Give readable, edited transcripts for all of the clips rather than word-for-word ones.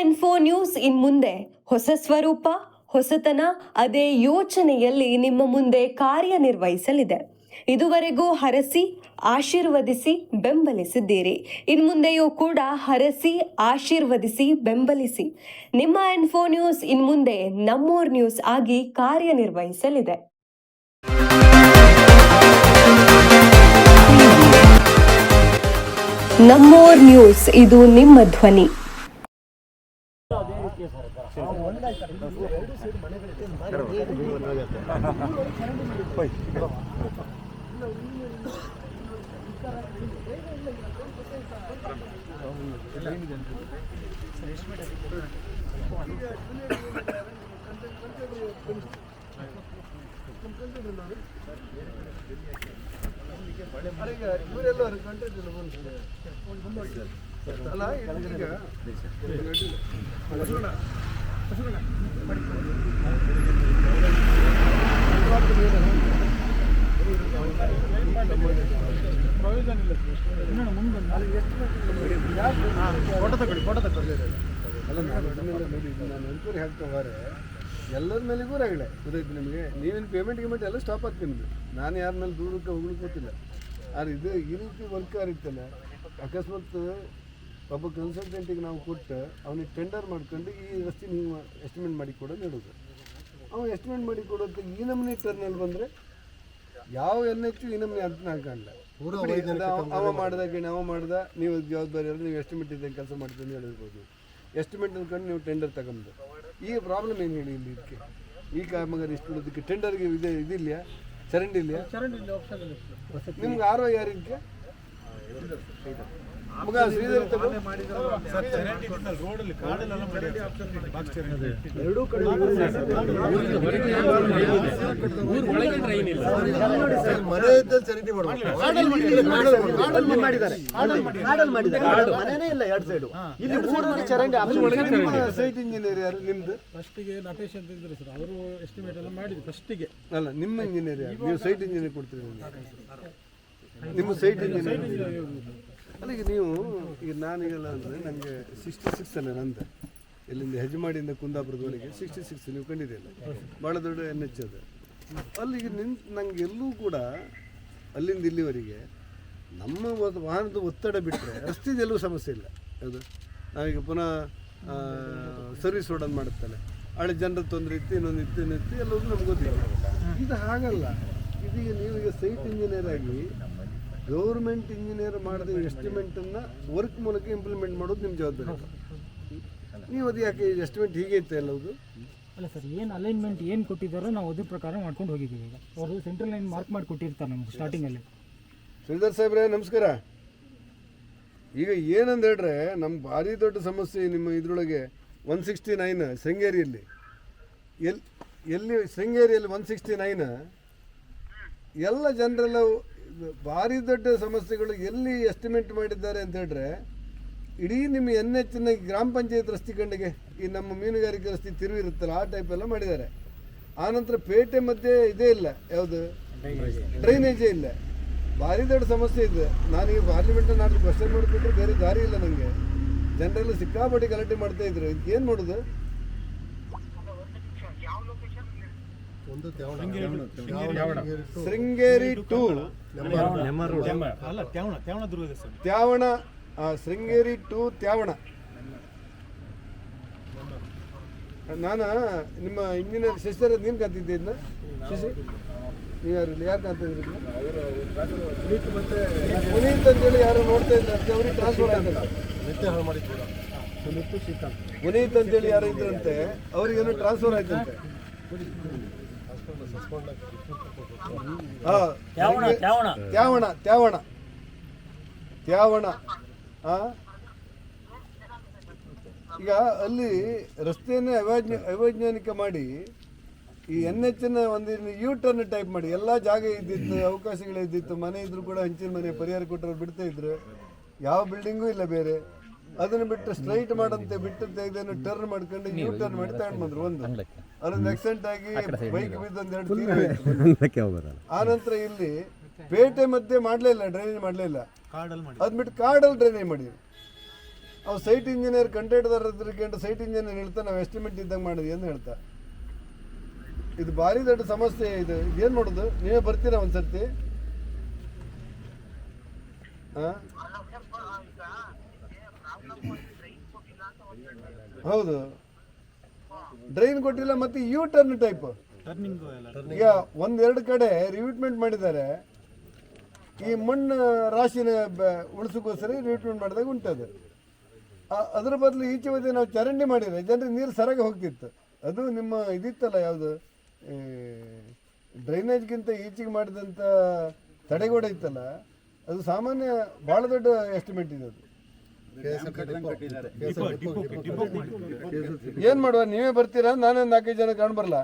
Info news ಇನ್ಮುಂದೆ ಹೊಸ ಸ್ವರೂಪ, ಹೊಸತನ, ಅದೇ ಯೋಚನೆಯಲ್ಲಿ ನಿಮ್ಮ ಮುಂದೆ ಕಾರ್ಯನಿರ್ವಹಿಸಲಿದೆ. ಇದುವರೆಗೂ ಹರಸಿ, ಆಶೀರ್ವದಿಸಿ, ಬೆಂಬಲಿಸಿದ್ದೀರಿ. ಇನ್ಮುಂದೆಯೂ ಕೂಡ ಹರಸಿ, ಆಶೀರ್ವದಿಸಿ, ಬೆಂಬಲಿಸಿ. ನಿಮ್ಮ ಇನ್ಫೋ ನ್ಯೂಸ್ ಇನ್ಮುಂದೆ ನಮ್ಮೂರ್ ನ್ಯೂಸ್ ಆಗಿ ಕಾರ್ಯನಿರ್ವಹಿಸಲಿದೆ. ನಮ್ಮೂರ್ ನ್ಯೂಸ್, ಇದು ನಿಮ್ಮ ಧ್ವನಿ. ಎಲ್ಲರ ಮೇಲೆಗೂ ರಗಳೆ ಗೊತ್ತಾಯ್ತು ನಿಮಗೆ. ನೀವೇನು ಪೇಮೆಂಟ್ ಎಲ್ಲ ಸ್ಟಾಪ್ ಆಗ್ತೀನಿ ನಿಮ್ಮದು. ನಾನು ಯಾರ ಮೇಲೆ ದೂರಕ್ಕೆ ಹೋಗ್ಲಿಕ್ಕೆ ಗೊತ್ತಿಲ್ಲ. ಆದರೆ ಇದು ಈ ರೀತಿ ವರ್ಕ್ ಆಗಿತ್ತಲ್ಲ, ಅಕಸ್ಮಾತ್ ಒಬ್ಬ ಕನ್ಸಲ್ಟೆಂಟಿಗೆ ನಾವು ಕೊಟ್ಟು ಅವನಿಗೆ ಟೆಂಡರ್ ಮಾಡ್ಕೊಂಡು ಈ ರಸ್ತೆ ನೀವು ಎಸ್ಟಿಮೇಟ್ ಮಾಡಿ ಕೊಡೋದು ಹೇಳೋದು. ಅವ್ನು ಎಸ್ಟಿಮೇಟ್ ಮಾಡಿ ಕೊಡೋದು ಈ ನಮೂನೆ ಟರ್ನಲ್ಲಿ ಬಂದರೆ ಯಾವ NH ಈ ನಮೂನೆ ಅರ್ಥ ಕಾಣಲ್ಲ. ಅವ ಮಾಡ್ದ ನೀವು ಜವಾಬ್ದಾರಿ ಅಲ್ಲ, ನೀವು ಎಸ್ಟಿಮೇಟ್ ಇದ್ದಂಗೆ ಕೆಲಸ ಮಾಡ್ತೀವಿ ಅಂತ ಹೇಳಿರ್ಬೋದು. ಎಸ್ಟಿಮೇಟ್ ಅಂದ್ಕೊಂಡು ನೀವು ಟೆಂಡರ್ ತಗೊಂಡು ಈಗ ಪ್ರಾಬ್ಲಮ್ ಏನು ಹೇಳಿ ಇಲ್ಲಿ ಇದಕ್ಕೆ ಈ ಕಾಮಗಾರಿ ಇಷ್ಟು ಬಿಡೋದಕ್ಕೆ ಟೆಂಡರ್ಗೆ ಇದಿಲ್ಲ, ಚರಂಡಿ ಇಲ್ಲ. ನಿಮ್ಗೆ ಆರೋ ಯಾರು ಇದಕ್ಕೆ ಮಗ ಶ್ರೀಧರ್ ಎರಡೂ ಕಡೆ ಮನೆ ಇದ್ದಲ್ಲಿ ಚರಂಡಿ ಮನೆನೇ ಇಲ್ಲ ಎರಡು ಸೈಡು. ಇಲ್ಲಿ ಊರಲ್ಲಿ ಚರಂಡಿ ಸೈಟ್ ಇಂಜಿನಿಯರ್ ಯಾರು ನಿಮ್ದು? ಫಸ್ಟಿಗೆ ನಟೇಶ್ ಅಂತ ಇದ್ರು ಸರ್, ಅವರು ಎಸ್ಟಿಮೇಟ್ ಎಲ್ಲ ಮಾಡಿದ್ರು ಫಸ್ಟಿಗೆ. ಅಲ್ಲ, ನಿಮ್ಮ ಇಂಜಿನಿಯರ್ ಯಾರು? ನೀವು ಸೈಟ್ ಇಂಜಿನಿಯರ್ ಕೊಡ್ತೀರಿ. ನಿಮ್ಮ ಸೈಟ್ ಇಂಜಿನಿಯರ್ ಅಲ್ಲ. ಈಗ ನೀವು ಈಗ ನಾನೀಗೆಲ್ಲ ಅಂದರೆ ನನಗೆ 66 ಅಲ್ಲ ನಂದು. ಇಲ್ಲಿಂದ ಹೆಜ್ಮಾಡಿಯಿಂದ ಕುಂದಾಪುರದವರೆಗೆ 66 ನೀವು ಕಂಡಿದೆಯಲ್ಲ, ಭಾಳ ದೊಡ್ಡ NH ಅದು. ಅಲ್ಲಿಗೆ ನಂಗೆ ಎಲ್ಲೂ ಕೂಡ ಅಲ್ಲಿಂದ ಇಲ್ಲಿವರೆಗೆ ನಮ್ಮ ವಾಹನದ ಒತ್ತಡ ಬಿಟ್ಟರೆ ರಸ್ತೆದೆಲ್ಲೂ ಸಮಸ್ಯೆ ಇಲ್ಲ. ಯಾವುದು ನಾವೀಗ ಪುನಃ ಸರ್ವಿಸ್ ರೋಡನ್ನು ಮಾಡುತ್ತಲ್ಲ, ಹಳೆ ಜನರ ತೊಂದರೆ ಇತ್ತು, ಇನ್ನೊಂದು ಇತ್ತು ಎಲ್ಲವೂ ನಮ್ಗೆ ಗೊತ್ತಿಲ್ಲ. ಇದು ಹಾಗಲ್ಲ. ಇದೀಗ ನೀವೀಗ ಸೈಟ್ ಇಂಜಿನಿಯರ್ ಆಗಿ ಗೌರ್ಮೆಂಟ್ ಇಂಜಿನಿಯರ್ ಮಾಡಿದ ಎಸ್ಟಿಮೇಟನ್ನು ವರ್ಕ್ ಮೂಲಕ ಇಂಪ್ಲಿಮೆಂಟ್ ಮಾಡೋದು ನಿಮ್ಮ ಜವಾಬ್ದಾರಿ. ನೀವು ಅದು ಯಾಕೆ ಎಸ್ಟಿಮೇಟ್ ಹೀಗೆ ಇತ್ತು ಎಲ್ಲವುದು? ಅಲ್ಲ ಸರ್, ಏನು ಅಲೈನ್ಮೆಂಟ್ ಏನು ಕೊಟ್ಟಿದ್ದಾರೋ ನಾವು ಅದ್ರ ಪ್ರಕಾರ ಮಾಡ್ಕೊಂಡು ಹೋಗಿದ್ದೀವಿ. ಈಗ ಅವರು ಸೆಂಟ್ರಲ್ ಲೈನ್ ಮಾರ್ಕ್ ಮಾಡಿ ಕೊಟ್ಟಿರ್ತಾರೆ ನಮ್ಗೆ ಸ್ಟಾರ್ಟಿಂಗಲ್ಲಿ. ಶ್ರೀಧರ್ ಸಾಹೇಬ್ರೆ ನಮಸ್ಕಾರ. ಈಗ ಏನಂತ ಹೇಳ್ರೆ ನಮ್ಮ ಭಾರಿ ದೊಡ್ಡ ಸಮಸ್ಯೆ ನಿಮ್ಮ ಇದರೊಳಗೆ 169 ಶೃಂಗೇರಿಯಲ್ಲಿ. ಎಲ್ಲಿ ಶೃಂಗೇರಿಯಲ್ಲಿ 169 ಎಲ್ಲ ಜನರೆಲ್ಲ ಭಾರಿ ದೊಡ್ಡ ಸಮಸ್ಯೆಗಳು ಎಲ್ಲಿ ಎಸ್ಟಿಮೇಟ್ ಮಾಡಿದ್ದಾರೆ ಅಂತ ಹೇಳಿದ್ರೆ, ಇಡೀ ನಿಮ್ಮ NH ಗ್ರಾಮ ಪಂಚಾಯತ್ ರಸ್ತೆ ಕಂಡಿಗೆ ಈ ನಮ್ಮ ಮೀನುಗಾರಿಕೆ ರಸ್ತೆ ತಿರುವು ಇರುತ್ತಲ್ಲ ಆ ಟೈಪ್ ಎಲ್ಲ ಮಾಡಿದ್ದಾರೆ. ಆನಂತರ ಪೇಟೆ ಮಧ್ಯೆ ಇದೇ ಇಲ್ಲ, ಯಾವುದು ಡ್ರೈನೇಜೇ ಇಲ್ಲ. ಭಾರಿ ದೊಡ್ಡ ಸಮಸ್ಯೆ ಇದೆ. ನಾನೀಗ ಪಾರ್ಲಿಮೆಂಟ್ ನಾಡ್ದು ಕ್ವಶನ್ ಮಾಡಿಬಿಟ್ರೆ ಬೇರೆ ದಾರಿ ಇಲ್ಲ ನನಗೆ. ಜನರೆಲ್ಲ ಸಿಕ್ಕಾಪಟ್ಟೆ ಗಲಾಟೆ ಮಾಡ್ತಾ ಇದ್ರು. ಏನು ಮಾಡೋದು? Sringeri to Tyavana, Sringeri to Tyavana. ನಾನು ನಿಮ್ಮ ಇಂಜಿನಿಯರ್ ಸಿಸ್ಟರ್ ನೀನು ಕಾಂತಿದ್ದೆ ಇದನ್ನ ಶಿಶಿ, ನೀವು ಯಾರು ಕಾಂತಿದ್ರಿ? ಪುನೀತ್ ಅಂತೇಳಿ ಯಾರು ನೋಡ್ತಾ ಇದ್ದಂತೆ, ಅವ್ರಿಗೆ ಟ್ರಾನ್ಸ್ಫರ್ ಆಯ್ತಲ್ಲ. ಪುನೀತ್ ಅಂತೇಳಿ ಯಾರು ಇದ್ರಂತೆ, ಅವ್ರಿಗೇನೋ ಟ್ರಾನ್ಸ್ಫರ್ ಆಯ್ತಂತೆ. ತ್ಯಾವಣ. ಈಗ ಅಲ್ಲಿ ರಸ್ತೆಯನ್ನೇ ಅವೈಜ್ಞಾನಿಕ ಮಾಡಿ ಈ NH ಒಂದು U-ಟರ್ನ್ ಟೈಪ್ ಮಾಡಿ ಎಲ್ಲ ಜಾಗ ಇದ್ದಿತ್ತು, ಅವಕಾಶಗಳಿದ್ದಿತ್ತು, ಮನೆ ಇದ್ರು ಕೂಡ ಹಂಚಿನ ಮನೆ ಪರಿಹಾರ ಕೊಟ್ಟರು ಬಿಡ್ತಾ ಇದ್ರು. ಯಾವ ಬಿಲ್ಡಿಂಗೂ ಇಲ್ಲ ಬೇರೆ. ಅದನ್ನು ಬಿಟ್ಟು ಸ್ಟ್ರೈಟ್ ಮಾಡಂತೆ ಬಿಟ್ಟು ತೆಗೆದೇನು ಟರ್ನ್ ಮಾಡ್ಕೊಂಡು U-ಟರ್ನ್ ಮಾಡಿ ತಗೊಂಡು ಬಂದ್ರು. ಒಂದು ಅದೊಂದು ಆಕ್ಸಿಡೆಂಟ್ ಆಗಿ ಬೈಕ್ ಬಿದ್ದೊಂದು 2 ತಿಂಗಳು. ಆನಂತರ ಇಲ್ಲಿ ಪೇಟೆ ಮಧ್ಯೆ ಮಾಡಲೇ ಇಲ್ಲ, ಡ್ರೈನೇಜ್ ಮಾಡಲೇ ಇಲ್ಲ. ಅದ್ಬಿಟ್ಟು ಕಾಡಲ್ಲಿ ಡ್ರೈನೇಜ್ ಮಾಡಿದ್ರು. ಅವು ಸೈಟ್ ಇಂಜಿನಿಯರ್ ಕಂಟ್ರಾಕ್ಟರ್ ಹತ್ರಕ್ಕೆ ಸೈಟ್ ಇಂಜಿನಿಯರ್ ಹೇಳ್ತಾ ನಾವು ಎಸ್ಟಿಮೇಟ್ ಇದ್ದಂಗೆ ಮಾಡಿದ್ವಿ ಅಂತ ಹೇಳ್ತಾ. ಇದು ಭಾರಿ ದೊಡ್ಡ ಸಮಸ್ಯೆ. ಇದು ಏನು ಮಾಡೋದು? ನೀವೇ ಬರ್ತೀರಾ ಒಂದು ಸರ್ತಿ? ಹಾಂ, ಹೌದು, ಡ್ರೈನ್ ಕೊಟ್ಟಿಲ್ಲ. ಮತ್ತು ಯು ಟರ್ನ್ ಟೈಪ್ ಈಗ ಒಂದೆರಡು ಕಡೆ ರಿವ್ಯೂಟ್ಮೆಂಟ್ ಮಾಡಿದ್ದಾರೆ. ಈ ಮಣ್ಣು ರಾಶಿನ ಉಳಿಸೋಕ್ಕೋಸ್ಕರ ರಿವ್ಯೂಟ್ಮೆಂಟ್ ಮಾಡಿದಾಗ ಉಂಟದು. ಅದ್ರ ಬದಲು ಈಚೆ ಬದಿ ನಾವು ಚರಂಡಿ ಮಾಡಿದ್ರೆ ಜನರಿಗೆ ನೀರು ಸರಾಗಿ ಹೋಗ್ತಿತ್ತು. ಅದು ನಿಮ್ಮ ಇದಿತ್ತಲ್ಲ, ಯಾವುದು ಡ್ರೈನೇಜ್ಗಿಂತ ಈಚೆಗೆ ಮಾಡಿದಂಥ ತಡೆಗೋಡೆ ಇತ್ತಲ್ಲ, ಅದು ಸಾಮಾನ್ಯ ಭಾಳ ದೊಡ್ಡ ಎಸ್ಟಿಮೇಟ್ ಇದೆ. ಅದು ಏನು ಮಾಡುವ? ನೀವೇ ಬರ್ತೀರಾ? ನಾನೇ 4-5 ಜನ ಕಾಣ್ಬರಲ್ಲ?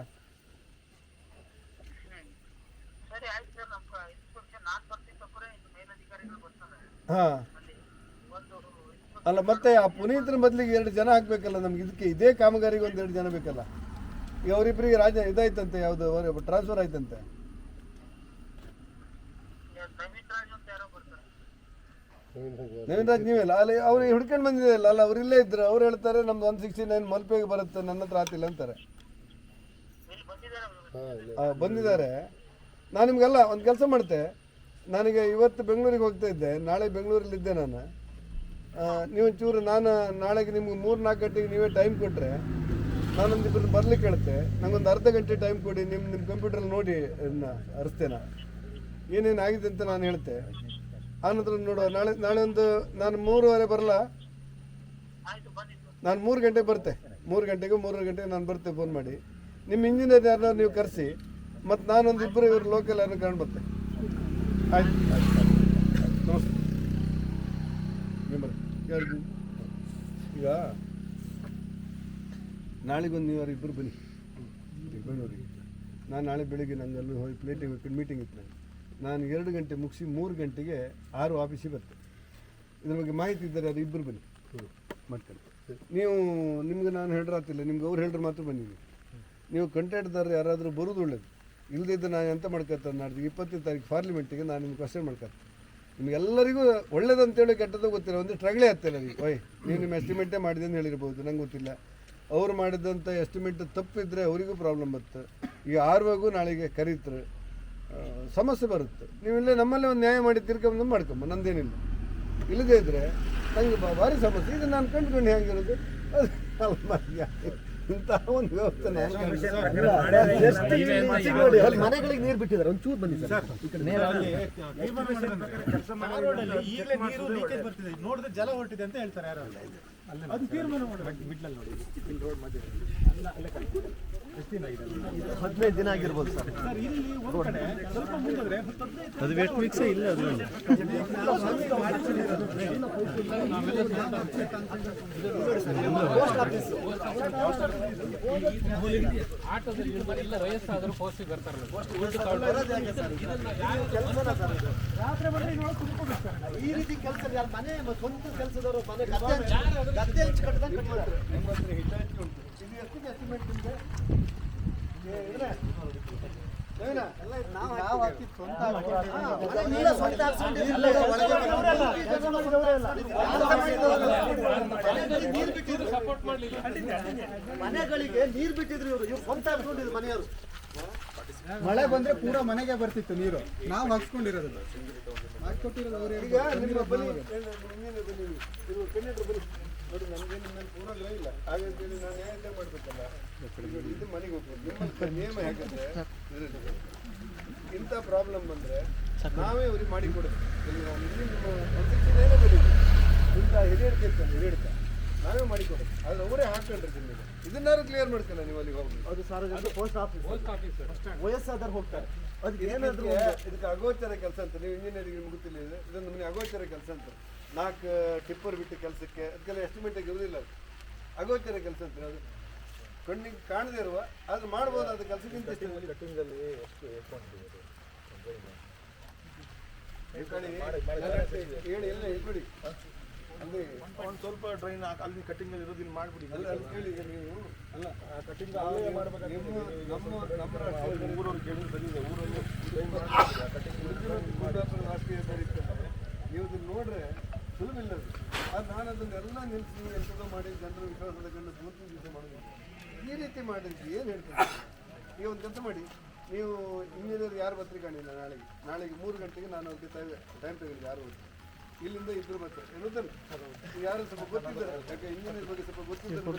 ಹಾಂ, ಅಲ್ಲ ಮತ್ತೆ ಆ ಪುನೀತರ ಬದಲಿಗೆ 2 ಜನ ಹಾಕ್ಬೇಕಲ್ಲ ನಮ್ಗೆ. ಇದಕ್ಕೆ ಇದೇ ಕಾಮಗಾರಿಗೆ 1-2 ಜನ ಬೇಕಲ್ಲ. ಈಗ ಅವರಿಬ್ಬರಿಗೆ ಇದಾಯ್ತಂತೆ, ಯಾವುದು ಟ್ರಾನ್ಸ್ಫರ್ ಆಯ್ತಂತೆ. ನವೀನ್ ರಾಜ್ ನೀವೆಲ್ಲ ಅಲ್ಲಿ ಅವ್ರಿಗೆ ಹುಡ್ಕೊಂಡು ಬಂದಿದೆಯಲ್ಲ, ಅಲ್ಲ ಅವ್ರು ಇಲ್ಲೇ ಇದ್ರು. ಅವ್ರು ಹೇಳ್ತಾರೆ ನಮ್ದು 169 ಮಲ್ಪೆಗೆ ಬರುತ್ತೆ, ನನ್ನ ಹತ್ರ ಆತಿಲ್ಲ ಅಂತಾರೆ. ಬಂದಿದ್ದಾರೆ. ನಾನು ನಿಮ್ಗೆಲ್ಲ ಒಂದು ಕೆಲಸ ಮಾಡ್ತೆ. ನನಗೆ ಇವತ್ತು ಬೆಂಗಳೂರಿಗೆ ಹೋಗ್ತಾ ಇದ್ದೆ, ನಾಳೆ ಬೆಂಗಳೂರಲ್ಲಿದ್ದೆ ನಾನು. ನೀವೊಂಚೂರು ನಾಳೆಗೆ ನಿಮ್ಗೆ 3-4 ಗಂಟೆಗೆ ನೀವೇ ಟೈಮ್ ಕೊಟ್ಟರೆ ನಾನೊಂದಿಬ್ಬರು ಬರ್ಲಿಕ್ಕೆ ಹೇಳ್ತೆ. ನಂಗೊಂದು ಅರ್ಧ ಗಂಟೆ ಟೈಮ್ ಕೊಡಿ. ನಿಮ್ಮ ಕಂಪ್ಯೂಟ್ರಲ್ಲಿ ನೋಡಿ ರಸ್ತೆನ ಏನೇನು ಆಗಿದೆ ಅಂತ ನಾನು ಹೇಳ್ತೆ. ಆನಂತರ ನೋಡುವ. ನಾಳೆ ಒಂದು ನಾನು 3:30 ಬರಲ್ಲ. ನಾನು 3 ಗಂಟೆಗೆ ಬರ್ತೆ. 3 ಗಂಟೆಗೆ ನಾನು ಬರ್ತೆ. ಫೋನ್ ಮಾಡಿ ನಿಮ್ಮ ಇಂಜಿನಿಯರ್ ಯಾರನ್ನ ನೀವು ಕರೆಸಿ, ಮತ್ತು ನಾನೊಂದು ಇಬ್ಬರು ಇವರು ಲೋಕಲ್ ಯಾರನ್ನ ಕಾಣ್ ಬರ್ತೆ. ಆಯ್ತು, ನಮಸ್ತೆ. ಈಗ ನಾಳೆಗೊಂದು ನೀವು ಇಬ್ಬರು ಬನ್ನಿ ಬೆಂಗಳೂರಿಗೆ. ನಾನು ನಾಳೆ ಬೆಳಿಗ್ಗೆ ನಂಗಲ್ಲೂ ಹೋಗಿ ಪ್ಲೇಟಿಗೆ ಮೀಟಿಂಗ್ ಇತ್ತು. ನಾನು 2 ಗಂಟೆ ಮುಗಿಸಿ 3 ಗಂಟೆಗೆ 6 ಆಫೀಸಿಗೆ ಬರ್ತೇನೆ. ಇದ್ರ ಬಗ್ಗೆ ಮಾಹಿತಿ ಇದ್ದಾರೆ, ಅದು ಇಬ್ಬರು ಬನ್ನಿ ಮಾಡ್ತಾರೆ. ನಿಮ್ಗೆ ನಾನು ಹೇಳ್ರಾತಿಲ್ಲ, ನಿಮ್ಗೆ ಅವ್ರು ಹೇಳ್ರೆ ಮಾತ್ರ ಬಂದಿದ್ದೀನಿ. ನೀವು ಕಂಟ್ರಾಕ್ಟ್ದಾರ ಯಾರಾದರೂ ಬರೋದು ಒಳ್ಳೇದು. ಇಲ್ಲದಿದ್ದು ನಾನು ಎಂತ ಮಾಡ್ಕೊತಾರೆ, ನಾಡ್ದು 20ನೇ ತಾರೀಕು ಪಾರ್ಲಿಮೆಂಟಿಗೆ ನಾನು ನಿಮ್ಗೆ ಕ್ವಶನ್ ಮಾಡ್ಕೊತೀನಿ. ನಿಮಗೆಲ್ಲರಿಗೂ ಒಳ್ಳೇದಂತೇಳಿ ಕೆಟ್ಟದ್ದು ಗೊತ್ತಿಲ್ಲ. ಒಂದು ಟ್ರಗಲೇ ಆಗ್ತಿಲ್ಲ ನೀವು. ನೀವು ನಿಮ್ಮ ಎಸ್ಟಿಮೇಟೇ ಮಾಡಿದೆ ಅಂತ ಹೇಳಿರ್ಬೋದು, ನಂಗೆ ಗೊತ್ತಿಲ್ಲ. ಅವ್ರು ಮಾಡಿದಂಥ ಎಸ್ಟಿಮೇಟ್ ತಪ್ಪಿದ್ರೆ ಅವರಿಗೂ ಪ್ರಾಬ್ಲಮ್ ಬರುತ್ತೆ. ಈಗ ಆರ್ವಾಗೂ ನಾಳೆಗೆ ಕರೀತಾರೆ, ಸಮಸ್ಯೆ ಬರುತ್ತೆ. ನೀವು ಇಲ್ಲೇ ನಮ್ಮಲ್ಲೇ ಒಂದು ನ್ಯಾಯ ಮಾಡಿ ತಿರ್ಕೊಂಬಂದು ಮಾಡ್ಕೊಂಬ, ನಂದೇನಿಲ್ಲ. ಇಲ್ಲದೇ ಇದ್ದರೆ ನನಗೆ ಭಾರಿ ಸಮಸ್ಯೆ. ಇದು ನಾನು ಕಂಡುಕೊಂಡು ಹೆಂಗಿರೋದು ಇಂತಹ ಒಂದು ವ್ಯವಸ್ಥೆ. ಮನೆಗಳಿಗೆ ನೀರು ಬಿಟ್ಟಿದ್ದಾರೆ, ಒಂಚೂರು ಬನ್ನಿ ಸರ್. ನೋಡಿದ್ರೆ ಜಲ ಹೊರಟಿದೆ ಅಂತ ಹೇಳ್ತಾರೆ ಯಾರು. ಅದು ತೀರ್ಮಾನ ಮಾಡಬೇಕು. ಬಿಡ್ಲಲ್ಲಿ ನೋಡಿ, ಇಲ್ಲಿ ರೋಡ್ ಮಧ್ಯೆ 15 ದಿನ ಆಗಿರ್ಬೋದು ಸರ್. ಇಲ್ಲಿ ಒಂದು ಕಡೆ ಸ್ವಲ್ಪ ಮುಂದೆ ಅದು ವೇಟ್ ಮಿಕ್ಸೇ ಇಲ್ಲ. ಅದು ಆಟೋದಲ್ಲಿ ವಯಸ್ಸಾದರೂ ಪೋಸ್ಟಿಗೆ ಬರ್ತಾರಲ್ಲ, ಈ ರೀತಿ ಕೆಲಸ ಮನೆ ಸ್ವಂತ ಕೆಲಸದವರು ಮನೆ ಗದ್ದೆ ಹಂಚಿ ಕಟ್ಟಿದಂಗೆ ಕಟ್ಟಿದ್ದಾರೆ. ಮನೆಗಳಿಗೆ ನೀರು ಬಿಟ್ಟಿದ್ರು ಇವ್ರು ಸ್ವಂತ ಹಾಕ್ಕೊಂಡಿದ್ರು ಮನೆಯವರು. ಮಳೆ ಬಂದ್ರೆ ಪೂರಾ ಮನೆಗೆ ಬರ್ತಿತ್ತು ನೀರು. ನಾವು ಹಾಕ್ಸ್ಕೊಂಡಿರೋದು ಈಗ ನಿಮ್ಮ ಬನ್ನಿ ನೋಡಿ, ನನಗೆ ನಿಮ್ಮ ಫೋನಲ್ಲಿ ಇಲ್ಲ. ಹಾಗಂತೇಳಿ ನಾನು ನ್ಯಾಯ ಮಾಡಬೇಕಲ್ಲ. ಇದು ಮನೆಗೆ ಹೋಗ್ಬೋದು. ನಿಮ್ಮ ನಿಯಮ ಹೇಗಂದ್ರೆ, ಇಂಥ ಪ್ರಾಬ್ಲಮ್ ಬಂದರೆ ನಾವೇ ಅವ್ರಿಗೆ ಮಾಡಿ ಕೊಡೋದು. ನಿಮ್ಮ ಒಂದೇ ಬರೀ ಇಂಥ ಹಿರಿಯಡ್ಕ ಇರ್ತಾನೆ, ಹಿರಿಯಡ್ಕ ನಾವೇ ಮಾಡಿ ಕೊಡೋದು. ಆದರೆ ಅವರೇ ಹಾಕೊಂಡ್ರೆ ನಿಮಗೆ ಇದನ್ನಾರು ಕ್ಲಿಯರ್ ಮಾಡ್ತಾನೆ. ನೀವು ಅಲ್ಲಿಗೆ ಹೋಗಿ ಅದು ಸಾರ್ವಜನಿಕ ಪೋಸ್ಟ್ ಆಫೀಸ್ ವಯಸ್ಸಾದವ್ರು ಹೋಗ್ತಾರೆ. ಅದಕ್ಕೆ ಏನಾದರೂ ಇದಕ್ಕೆ ಅಗೋಚರ ಕೆಲಸ ಅಂತ ನೀವು ಇಂಜಿನಿಯರಿಂಗ್ ಮುಗುತ್ತಿಲ್ಲ. ಇದೊಂದು ನಮಗೆ ಅಗೋಚರ ಕೆಲಸ ಅಂತ. 4 ಟಿಪ್ಪರ್ ಬಿಟ್ಟು ಕೆಲಸಕ್ಕೆ ಅದಕ್ಕೆಲ್ಲ ಎಸ್ಟಿಮೇಟಿಗೆ ಇರುವುದಿಲ್ಲ. ಅಗೋಚರ ಕೆಲಸ ಅಂತ ಅದು ಕಣ್ಣಿಗೆ ಕಾಣದೇ ಇರುವ, ಆದ್ರೆ ಮಾಡ್ಬೋದು. ಅದು ಕೆಲಸಕ್ಕಿಂತ ಕಟ್ಟಿಂಗಲ್ಲಿ ಎಷ್ಟು ಹೇಳಿ ಎಲ್ಲ ಹೇಳ್ಬಿಡಿ. ಅಲ್ಲಿ ಒಂದು ಸ್ವಲ್ಪ ಡ್ರೈನ್ ಅಲ್ಲಿ ಕಟ್ಟಿಂಗಲ್ಲಿ ಇರೋದಿಲ್ಲ ಮಾಡಿಬಿಡಿ. ಅಲ್ಲ ಅದು ಕೇಳಿ ನೀವು ಅಲ್ಲ ಕಟ್ಟಿಂಗ್ ನಮ್ಮ ರಾಷ್ಟ್ರೀಯ ಊರವ್ರು ಕೇಳಿದ್ರೆ ಬಂದಿದೆ. ಊರಲ್ಲಿ ಕಟ್ಟಿಂಗ್ ರಾಷ್ಟ್ರೀಯ ನೀವು ನೋಡ್ರೆ ಸುಲಭ ಇಲ್ಲ. ನಾನು ಅದನ್ನೆಲ್ಲ ನಿಲ್ಲಿಸಿ ಎಂಥದೋ ಮಾಡಿ ಜನರ ವಿಶ್ವಾಸದ ಕಣ್ಣು ಪೂರ್ತಿ ದಿವಸ ಮಾಡೋದು ಈ ರೀತಿ ಮಾಡಿದ್ವಿ ಏನು ಹೇಳ್ತೀನಿ. ಈಗ ಒಂದು ಕೆಲಸ ಮಾಡಿ, ನೀವು ಇಂಜಿನಿಯರ್ ಯಾರು ಬರ್ತೀರಿ ಕಾಣಿಲ್ಲ ನಾಳೆಗೆ 3 ಗಂಟೆಗೆ ನಾನು ಅವ್ರಿಗೆ ಟೈಮ್ ತೆಗೆದು ಯಾರು ಬರ್ತೀರಿ ಇಲ್ಲಿಂದ ಇಬ್ಬರು ಬರ್ತಾರೆ ಏನಂತಾರೆ ಯಾರು ಸ್ವಲ್ಪ ಗೊತ್ತಿದ್ದಾರೆ, ಯಾಕೆ ಇಂಜಿನಿಯರ್ ಬಗ್ಗೆ ಸ್ವಲ್ಪ ಗೊತ್ತಿದ್ದಾರೆ. 2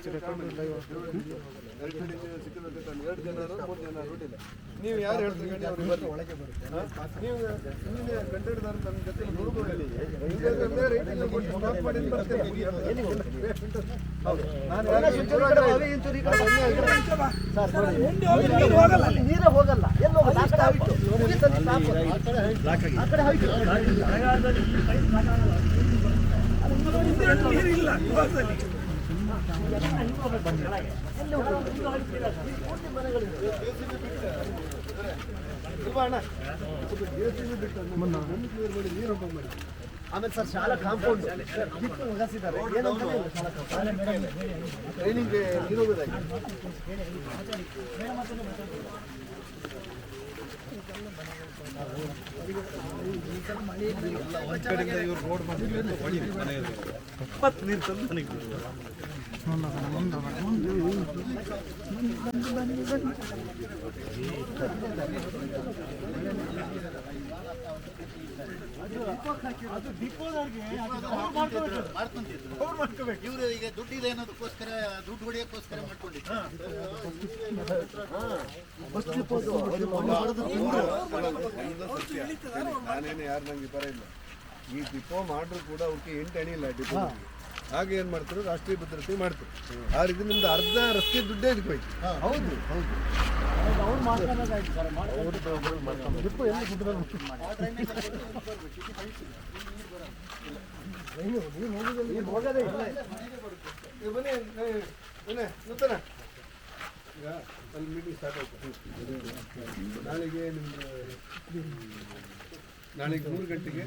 ಇಂಜಿನಿಯರ್ ಸಿಕ್ಕಿದ್ರೆ 2 ಜನ 3 ಜನ ರೋಡಿಲ್ಲ. ನೀವು ಯಾರು ಹೇಳ್ತೀರಿ ಗಂಟೆ ಅವ್ರಿಗೆ ಬರ್ರಿ ಒಳಗೆ ಬರುತ್ತೆ. ನೀವು ಇಂಜಿನಿಯರ್ ಕಂಡಿಡ್ದಾರ ನನ್ನ ಜೊತೆ ನೋಡ್ಬೋದು ಸ್ಟಾಪ್ ಮಾಡಿ ಬರ್ತೇನೆ. ಹೌದು ನಾನು ನೀರೇ ಹೋಗಲ್ಲ, ಎಲ್ಲೋ ಆ ಕಡೆ ಹೋಯ್ತು. ಆ ಕಡೆ ಹೋಯ್ತು. ಆಮೇಲೆ ಸರ್ ಶಾಲಾ ಕಾಂಪೌಂಡ್ ಕಿತ್ತು ಒಗಸಿದ್ದಾರೆ. ಟ್ರೈನಿಂಗ್ ನೀರೋಗೋದಾಗಿ ಒಂದ್ ಕಡೆಯಿಂದ ಇವ್ರು ರೋಡ್ ಮಾಡಿದ್ರು ಹೊಡಿ ಮನೆಯಲ್ಲಿ ಮತ್ತೆ ನೀರು ತಂದು ನನಗೆ ಇವರು ಈಗ ದುಡ್ಡಿಲ್ಲ ಅನ್ನೋದಕ್ಕೋಸ್ಕರ ದುಡ್ಡು ಹೊಡೆಯೋಕ್ಕೋಸ್ಕರ ಮಾಡ್ಕೊಂಡಿದ್ರು. ನಾನೇನು ಯಾರು ನಂಗೆ ಪರ ಇಲ್ಲ. ಈ ಡಿಪೋ ಮಾಡ್ರು ಕೂಡ ಅವ್ರಿಗೆ 8 ಅಣಿ ಇಲ್ಲ ಡಿಪೋ. ಹಾಗೆ ಏನು ಮಾಡ್ತಾರೆ, ರಾಷ್ಟ್ರೀಯ ಭದ್ರತೆ ಮಾಡ್ತಾರೆ. ಆ ರೀತಿ ನಿಮ್ದು ಅರ್ಧ ರಸ್ತೆ ದುಡ್ಡೇ ಇದಕ್ಕೆ ಹೋಯ್ತು. ಹೌದು ಹೌದು ಹೋಗದೇ ಇಲ್ಲ. ಈಗ ಬನ್ನಿ ನೂತನ ಈಗ ಅಲ್ಲಿ ಮೀಟಿಂಗ್ ಸ್ಟಾರ್ಟ್ ಆಯ್ತು. ನಾಳೆಗೆ ನಿಮ್ದು ನಾಳೆಗೆ 3 ಗಂಟೆಗೆ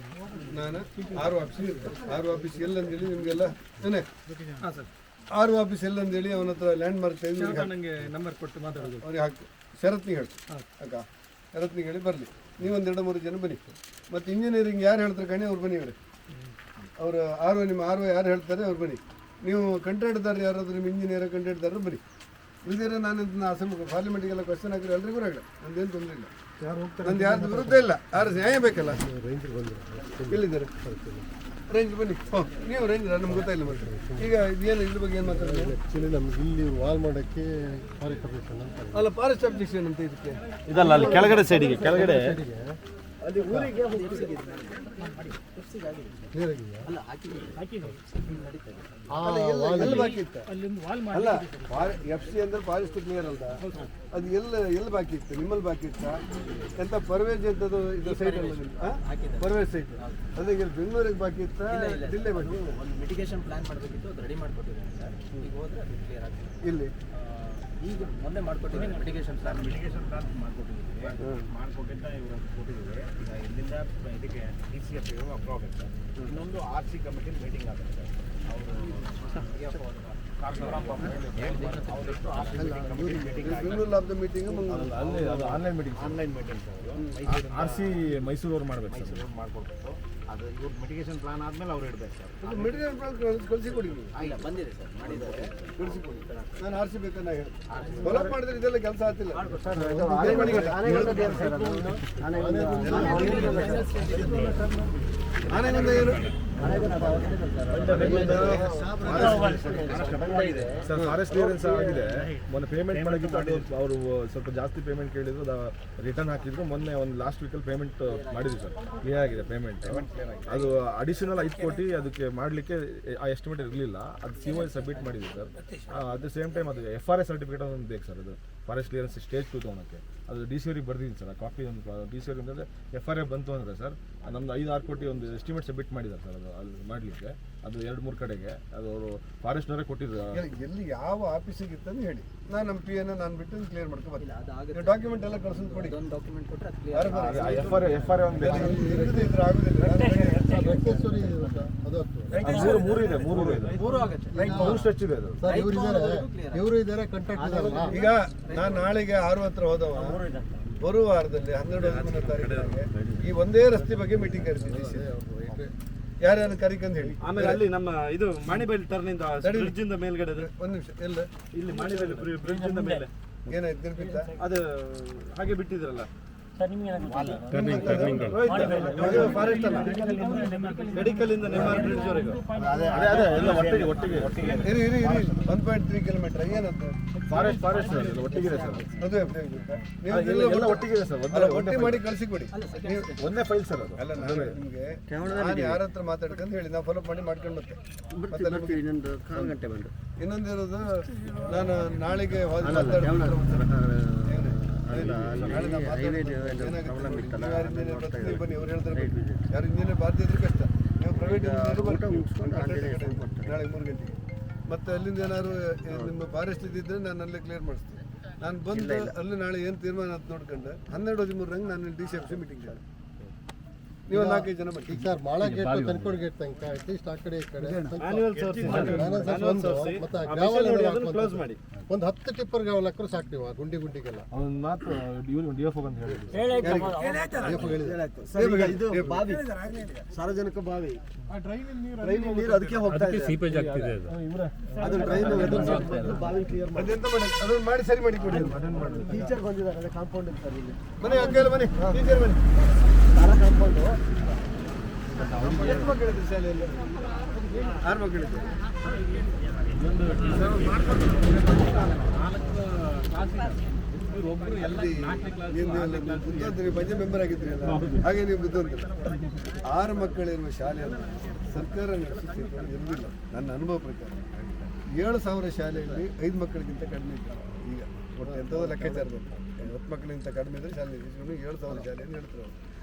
ನಾನು 6 ಆಫೀಸಿಗೆ ಇರ್ತೇನೆ. 6 ಆಫೀಸ್ ಎಲ್ಲಂದೇಳಿ ನಿಮಗೆಲ್ಲ ಏನೇ 6 ಆಫೀಸ್ ಎಲ್ಲಂದೇಳಿ ಅವನ ಹತ್ರ ಲ್ಯಾಂಡ್ ಮಾರ್ಕ್ ತೆಗೆದು ನನಗೆ ನಂಬರ್ ಕೊಟ್ಟು ಮಾತಾಡೋದು ಅವ್ರಿಗೆ ಹಾಕಿ ಶರತ್ನಿಗೆ ಹೇಳಿ ಅಕ್ಕ ಶರತ್ನಿಗೆ ಹೇಳಿ ಬರಲಿ. ನೀವೊಂದು 2-3 ಜನ ಬನ್ನಿ. ಮತ್ತು ಇಂಜಿನಿಯರಿಂಗ್ ಯಾರು ಹೇಳ್ತಾರೆ ಕಣಿ ಅವ್ರು ಬನ್ನಿ ಹೇಳಿ. ಅವರು ನಿಮ್ಮ ಆರ್ ಯಾರು ಹೇಳ್ತಾರೆ ಅವ್ರು ಬನ್ನಿ. ನೀವು ಕಂಟ್ರಾಕ್ಟ್ದಾರ ಯಾರಾದರೂ ನಿಮ್ಮ ಇಂಜಿನಿಯರ್ ಕಂಟ್ರಾಕ್ಟ್ದಾರರು ಬನ್ನಿ. ಇಲ್ದಿರ ನಾನು ಅಸೆಂಬ್ಲಿ ಪಾರ್ಲಿಮೆಂಟಿಗೆಲ್ಲ ಕ್ವಶನ್ ಹಾಕಿದ್ರೆ ಎಲ್ರಿಗೂ ಹೊರಗಡೆ ನಂದೇನು ತೊಂದರೆ ಇಲ್ಲ. ನಂದು ಯಾರ್ದು ವಿರುದ್ಧ ಇಲ್ಲ. ಯಾರು ನ್ಯಾಯ ಬೇಕಲ್ಲ. ಎಲ್ಲಿದ್ದಾರೆ ರೇಂಜ್ ಬನ್ನಿ. ನೀವು ರೇಂಜ್ ನಮ್ಗೆ ಗೊತ್ತಾಯಿಲ್ಲ. ಮತ್ತೆ ಈಗ ಇದೇನು ಇದ್ರ ಬಗ್ಗೆ ಏನು ಮಾತಾಡೋದು? ಆ್ಯಕ್ಚುಲಿ ನಮ್ಗೆ ಇಲ್ಲಿ ವಾಲ್ ಮಾಡೋಕ್ಕೆ ಫಾರೆಸ್ಟ್ ಅಬ್ಜೆಕ್ಷನ್ ಅಂತ ಅಲ್ಲ, ಫಾರೆಸ್ಟ್ ಅಬ್ಜೆಕ್ಷನ್ ಅಂತ ಇದಕ್ಕೆ ಇದಲ್ಲ, ಅಲ್ಲಿ ಕೆಳಗಡೆ ಸೈಡಿಗೆ ಕೆಳಗಡೆ ಅಲ್ಲಿ ಊರಿಗೆ ಎಲ್ಲಿ ಬಾಕಿ ಇತ್ತು? ಅಲ್ಲಿಂದ ವಾಲ್ ಅಲ್ಲ, FC ಅಂದ್ರೆ ಫಾರೆಸ್ಟ್ ಕ್ಲಿಯರ್ ಅಲ್ದ, ಅದು ಎಲ್ಲಿ ಬಾಕಿ ಇತ್ತು? ನಿಮ್ಮಲ್ಲಿ ಬಾಕಿ ಇತ್ತ ಎಂತ ಪರ್ವೇಜ್ ಅಂತದ್ದು ಇದು ಸೈಟ್ ಅಲ್ಲ ಪರ್ವೇಜ್ ಸೈಟ್ ಅದೇ ಬೆಂಗಳೂರಿಗೆ ಬಾಕಿ ಇತ್ತ ಜಿಲ್ಲೆ ಬಾಕಿ? ಒಂದು ಮಿಟಿಗೇಷನ್ ಪ್ಲಾನ್ ಮಾಡಬೇಕಿತ್ತು, ಅದು ರೆಡಿ ಮಾಡ್ಕೊಟ್ಟಿದ್ದೀನಿ ಸರ್. ಈಗ ಹೋದ್ರೆ ಅದು ಕ್ಲಿಯರ್ ಆಗ್ತದೆ. ಇಲ್ಲಿ ಈಗ ಮೊನ್ನೆ ಮಾಡ್ಕೊಟ್ಟಿದ್ದೀನಿ ಮಿಟಿಗೇಷನ್ ಪ್ಲಾನ್ ಮಾಡ್ಕೊಟ್ಟಿದ್ದ ಇವರು ಕೊಟ್ಟಿದ್ದೀವಿ. ಈಗ ಇಲ್ಲಿಂದ ಇದಕ್ಕೆ DCF ಅಪ್ರೂವ್ ಆಗುತ್ತೆ. ಇನ್ನೊಂದು RC ಕಮಿಟಿ ಮೀಟಿಂಗ್ ಆಗುತ್ತೆ ಸರ್. ಅವರು ಬೆಂಗಳೂರು ಆಫ್ ದ ಮೀಟಿಂಗ್ ಅಲ್ಲಿ ಅದು ಆನ್ಲೈನ್ ಮೀಟಿಂಗ್ RC ಮೈಸೂರವ್ರು ಮಾಡ್ಬೇಕು ಸರ್. ಮಾಡ್ಕೊಡ್ಬೇಕು. ಅದು ಇವ್ರು ಮಿಟಿಗೇಷನ್ ಪ್ಲಾನ್ ಆದಮೇಲೆ ಅವ್ರು ಇಡಬೇಕು ಸರ್. ಮೆಟೀರಿಯಲ್ ಕಳಿಸಿಕೊಡಿ, ನೀವು ಇಲ್ಲ ಬಂದಿದೆ ಸರ್, ಮಾಡಿದ್ದಾರೆ. ಕಳಿಸಿಕೊಡಿ. ನಾನು RC ಬೇಕನ್ನ ಹೇಳಿ ಡೆವಲಪ್ ಮಾಡಿದ್ರೆ ಇದೆಲ್ಲ ಕೆಲಸ ಆಗ್ತಿಲ್ಲ. ಆನೆಗೊಂದ ಏನು ಸರ್ ಫಾರೆಸ್ಟ್ ಕ್ಲಿಯರೆನ್ಸ್ ಆಗಿದೆ. ಮೊನ್ನೆ ಪೇಮೆಂಟ್ ಮಾಡೋಕ್ಕಿಂತ ಅವರು ಸ್ವಲ್ಪ ಜಾಸ್ತಿ ಪೇಮೆಂಟ್ ಕೇಳಿದ್ರು, ರಿಟರ್ನ್ ಹಾಕಿದ್ರು. ಮೊನ್ನೆ ಒಂದು ಲಾಸ್ಟ್ ವೀಕಲ್ಲಿ ಪೇಮೆಂಟ್ ಮಾಡಿದ್ವಿ ಸರ್, ಕ್ಲಿಯರ್ ಆಗಿದೆ ಪೇಮೆಂಟ್. ಅದು ಅಡಿಷನಲ್ 5 ಕೋಟಿ ಅದಕ್ಕೆ ಮಾಡಲಿಕ್ಕೆ ಆ ಎಸ್ಟಿಮೇಟ್ ಇರಲಿಲ್ಲ. ಅದು COI ಸಬ್ಮಿಟ್ ಮಾಡಿದ್ವಿ sir. At the same time ಅದು FRA ಸರ್ಟಿಫಿಕೇಟ್ ಒಂದು ಬೇಕು ಸರ್. ಅದು ಫಾರೆಸ್ಟ್ ಕ್ಲಿಯರೆನ್ಸ್ ಸ್ಟೇಜ್ 2 ತೊಗೊಳಕ್ಕೆ ಅದು DCOರಿಗೆ ಬರ್ದಿದ್ದೀನಿ ಸರ್. ಆ ಕಾಪಿ ಒಂದು DCOರಿಗೆ ಅಂತಂದರೆ FRA ಬಂತು ಅಂದರೆ ಸರ್ ನಮ್ಮದು 5-6 ಕೋಟಿ ಒಂದು ಎಸ್ಟಿಮೇಟ್ ಸಬ್ಮಿಟ್ ಮಾಡಿದ್ದಾರೆ ಸರ್. ಅದು ಅಲ್ಲಿ ಮಾಡಲಿಕ್ಕೆ ಅದು 2-3 ಕಡೆಗೆ ಅದು ಅವರು ಫಾರೆಸ್ಟ್ನವರೇ ಕೊಟ್ಟಿದ್ರು. ಎಲ್ಲಿ ಯಾವ ಆಫೀಸಿಗೆ ಇತ್ತಂದು ಹೇಳಿ, ನಾನು ನಮ್ಮ PA ನಾನು ಬಿಟ್ಟು ಕ್ಲಿಯರ್ ಮಾಡ್ಕೊಬರ್ತೀನಿ. ಡಾಕ್ಯುಮೆಂಟ್ ಎಲ್ಲ ಕಳ್ಸೋದು ಕೊಡಿ. ಒಂದು ಡಾಕ್ಯುಮೆಂಟ್ ಕೊಟ್ಟರೆ ಅದು FRA ಒಂದು ಇದ್ರೆ ಆಗೋದಿಲ್ಲ. ಮೂರು ಇದೆ, ಮೂರು ಆಗುತ್ತೆ. 3 ಸ್ಟ್ರೆಚ್ ಇದೆ ಅದು. ಇವರು ಇದ್ದಾರೆ ಕಾಂಟ್ರಾಕ್ಟ್. ಈಗ ನಾನು ನಾಳೆಗೆ 6 ಹತ್ರ ಹೋದವ, ಬರುವ ವಾರದಲ್ಲಿ 12 ತಾರೀಕಿಗೆ ಈ ಒಂದೇ ರಸ್ತೆ ಬಗ್ಗೆ ಮೀಟಿಂಗ್ ಕರಿತೀನಿ. ಯಾರ್ಯಾರು ಕರಿಕಂದು ಹೇಳಿ. ಆಮೇಲೆ ಅಲ್ಲಿ ನಮ್ಮ ಇದು ಮಾಣಿಬೈಲ್ ಟರ್ನಿಂದ ಬ್ರಿಡ್ಜ್ ಇಂದ ಮೇಲ್ಗಡೆ ಒಂದು ನಿಮಿಷ ಎಲ್ಲ ಇಲ್ಲಿ ಮಾಣಿಬೈಲ್ ಬ್ರಿಡ್ಜ್ ಇಂದ ಮೇಲೆ ಏನಾಯ್ತು ನೆನಪಿತ್ತ? ಅದು ಹಾಗೆ ಬಿಟ್ಟಿದ್ರಲ್ಲ ಫಾರೆಸ್ಟ್ ಅಲ್ಲ ಮೆಡಿಕಲ್ ಇಂದ ನೆಮ್ಮಾರ್ ಬ್ರಿಡ್ಜ್ ವರೆಗೂ ಒಟ್ಟಿಗೆ ಇರಿ 1.3 ಕಿಲೋಮೀಟರ್ ಏನಂತ ಫಾರೆಸ್ಟ್ ಒಟ್ಟಿಗೆ ಇದೆ ಸರ್. ಅದು ಎಲ್ಲ ಒಟ್ಟಿಗೆ ಇದೆ ಸರ್. ಒಟ್ಟಿ ಮಾಡಿ ಕಳಿಸಿ ಕೊಡಿ. ನೀವು ಒಂದೇ ಫೈಲ್ ಸರ್ ಅದು. ಅಲ್ಲ ನಿಮಗೆ ನಾನು ಯಾರ ಹತ್ರ ಮಾತಾಡ್ಕೊಂಡು ಹೇಳಿ ನಾವು ಫಾಲೋ ಮಾಡ್ಕೊಂಡು ಮತ್ತೆ ಇನ್ನೊಂದಿರೋದು ನಾನು ನಾಳೆಗೆ ಬನ್ನಿ. ಅವ್ರು ಹೇಳ್ತಾರೆ ಯಾರು ಇಂಜಿನಿಯರ್ ಬಾರದೇ ಇದ್ರೆ ಕಷ್ಟ. ನೀವು ಪ್ರೈವೇಟ್ ನಾಳೆ 3 ಗಂಟೆಗೆ ಮತ್ತೆ ಅಲ್ಲಿಂದ ಏನಾದ್ರು ನಿಮ್ಮ ಫಾರೆಸ್ಟ್ ಇದ್ದಿದ್ರೆ ನಾನು ಅಲ್ಲೇ ಕ್ಲಿಯರ್ ಮಾಡಿಸ್ತೀನಿ. ನಾನು ಬಂದು ಅಲ್ಲಿ ನಾಳೆ ಏನು ತೀರ್ಮಾನ ಅಂತ ನೋಡ್ಕೊಂಡು 12:13 ನಾನು DCFC ಮೀಟಿಂಗ್ ಮಾಡಿ ನೀವು 4-5 ಜನ ಬನ್ನಿ. ಸರ್ ಮಾಳ ಗೇಟ್ ಕನ್ಕೋಡ್ ಗೇಟ್ ತನಕ ಅಟ್ಲೀಸ್ಟ್ ಆ ಕಡೆ ಈ ಕಡೆ ಕ್ಲೋಸ್ ಮಾಡಿ ಒಂದು 10 ಟಿಪ್ಪರ್ ಗಾವಲ್ ಹಾಕಿದ್ರು ಸಾಕು ನೀವು ಆ ಗುಂಡಿಗೆಲ್ಲ. ಒಂದು ಮಾತು ಇವ್ರು DFO ಅಂತ ಹೇಳಿದ್ರು. ಇದು ಬಾವಿ, ಸಾರ್ವಜನಿಕ ಬಾವಿ, ಡ್ರೈನ್ ನೀರು ಅದಕ್ಕೆ ಹೋಗ್ತಾ ಇದೆ. ಸೀಪೇಜ್ ಆಗ್ತಿದೆ ಅದು ಡ್ರೈನ್ ಬಾವಿ ಕ್ಲಿಯರ್ ಮಾಡಿ ಅದೆಂತ ಮಾಡಿ ಅದನ್ನ ಮಾಡಿ ಸರಿ ಮಾಡಿ ಕೊಡಿ. ಟೀಚರ್ ಬಂದಿದ್ದಾರೆ ಕಾಂಪೌಂಡ್ ಸರ್ ಇಲ್ಲಿ ಮನೆ ಹಂಗೆಲ್ಲ ಬನ್ನಿ ಟೀಚರ್ ಬನ್ನಿ. ಕಾಂಪೌಂಡ್ ಎಷ್ಟು ಮಕ್ಕಳಿದ್ರು ಶಾಲೆಯಲ್ಲಿ? 6 ಮಕ್ಕಳಿದ್ರು. ನೀವು ಪಂಚಾಯತ್ ಮೆಂಬರ್ ಆಗಿದ್ರಿ ಅಲ್ಲ, ಹಾಗೆ ನೀವು ಬುದ್ಧಿವಂತರು. 6 ಮಕ್ಕಳಿರುವ ಶಾಲೆಯನ್ನು ಸರ್ಕಾರ ನಡೆಸುತ್ತಿಲ್ಲ. ನನ್ನ ಅನುಭವ ಪ್ರಕಾರ 7,000 ಶಾಲೆಯಲ್ಲಿ 5 ಮಕ್ಕಳಿಗಿಂತ ಕಡಿಮೆ ಇತ್ತು. ಈಗ ಒಟ್ಟು ಎಂಥದ್ದು ಲೆಕ್ಕಾಚಾರದಲ್ಲಿ 10 ಮಕ್ಕಳಿಗಿಂತ ಕಡಿಮೆ ಇದ್ದರೆ ಶಾಲೆ 7,000 ಶಾಲೆಯನ್ನು ಹೇಳ್ತಾರೆ.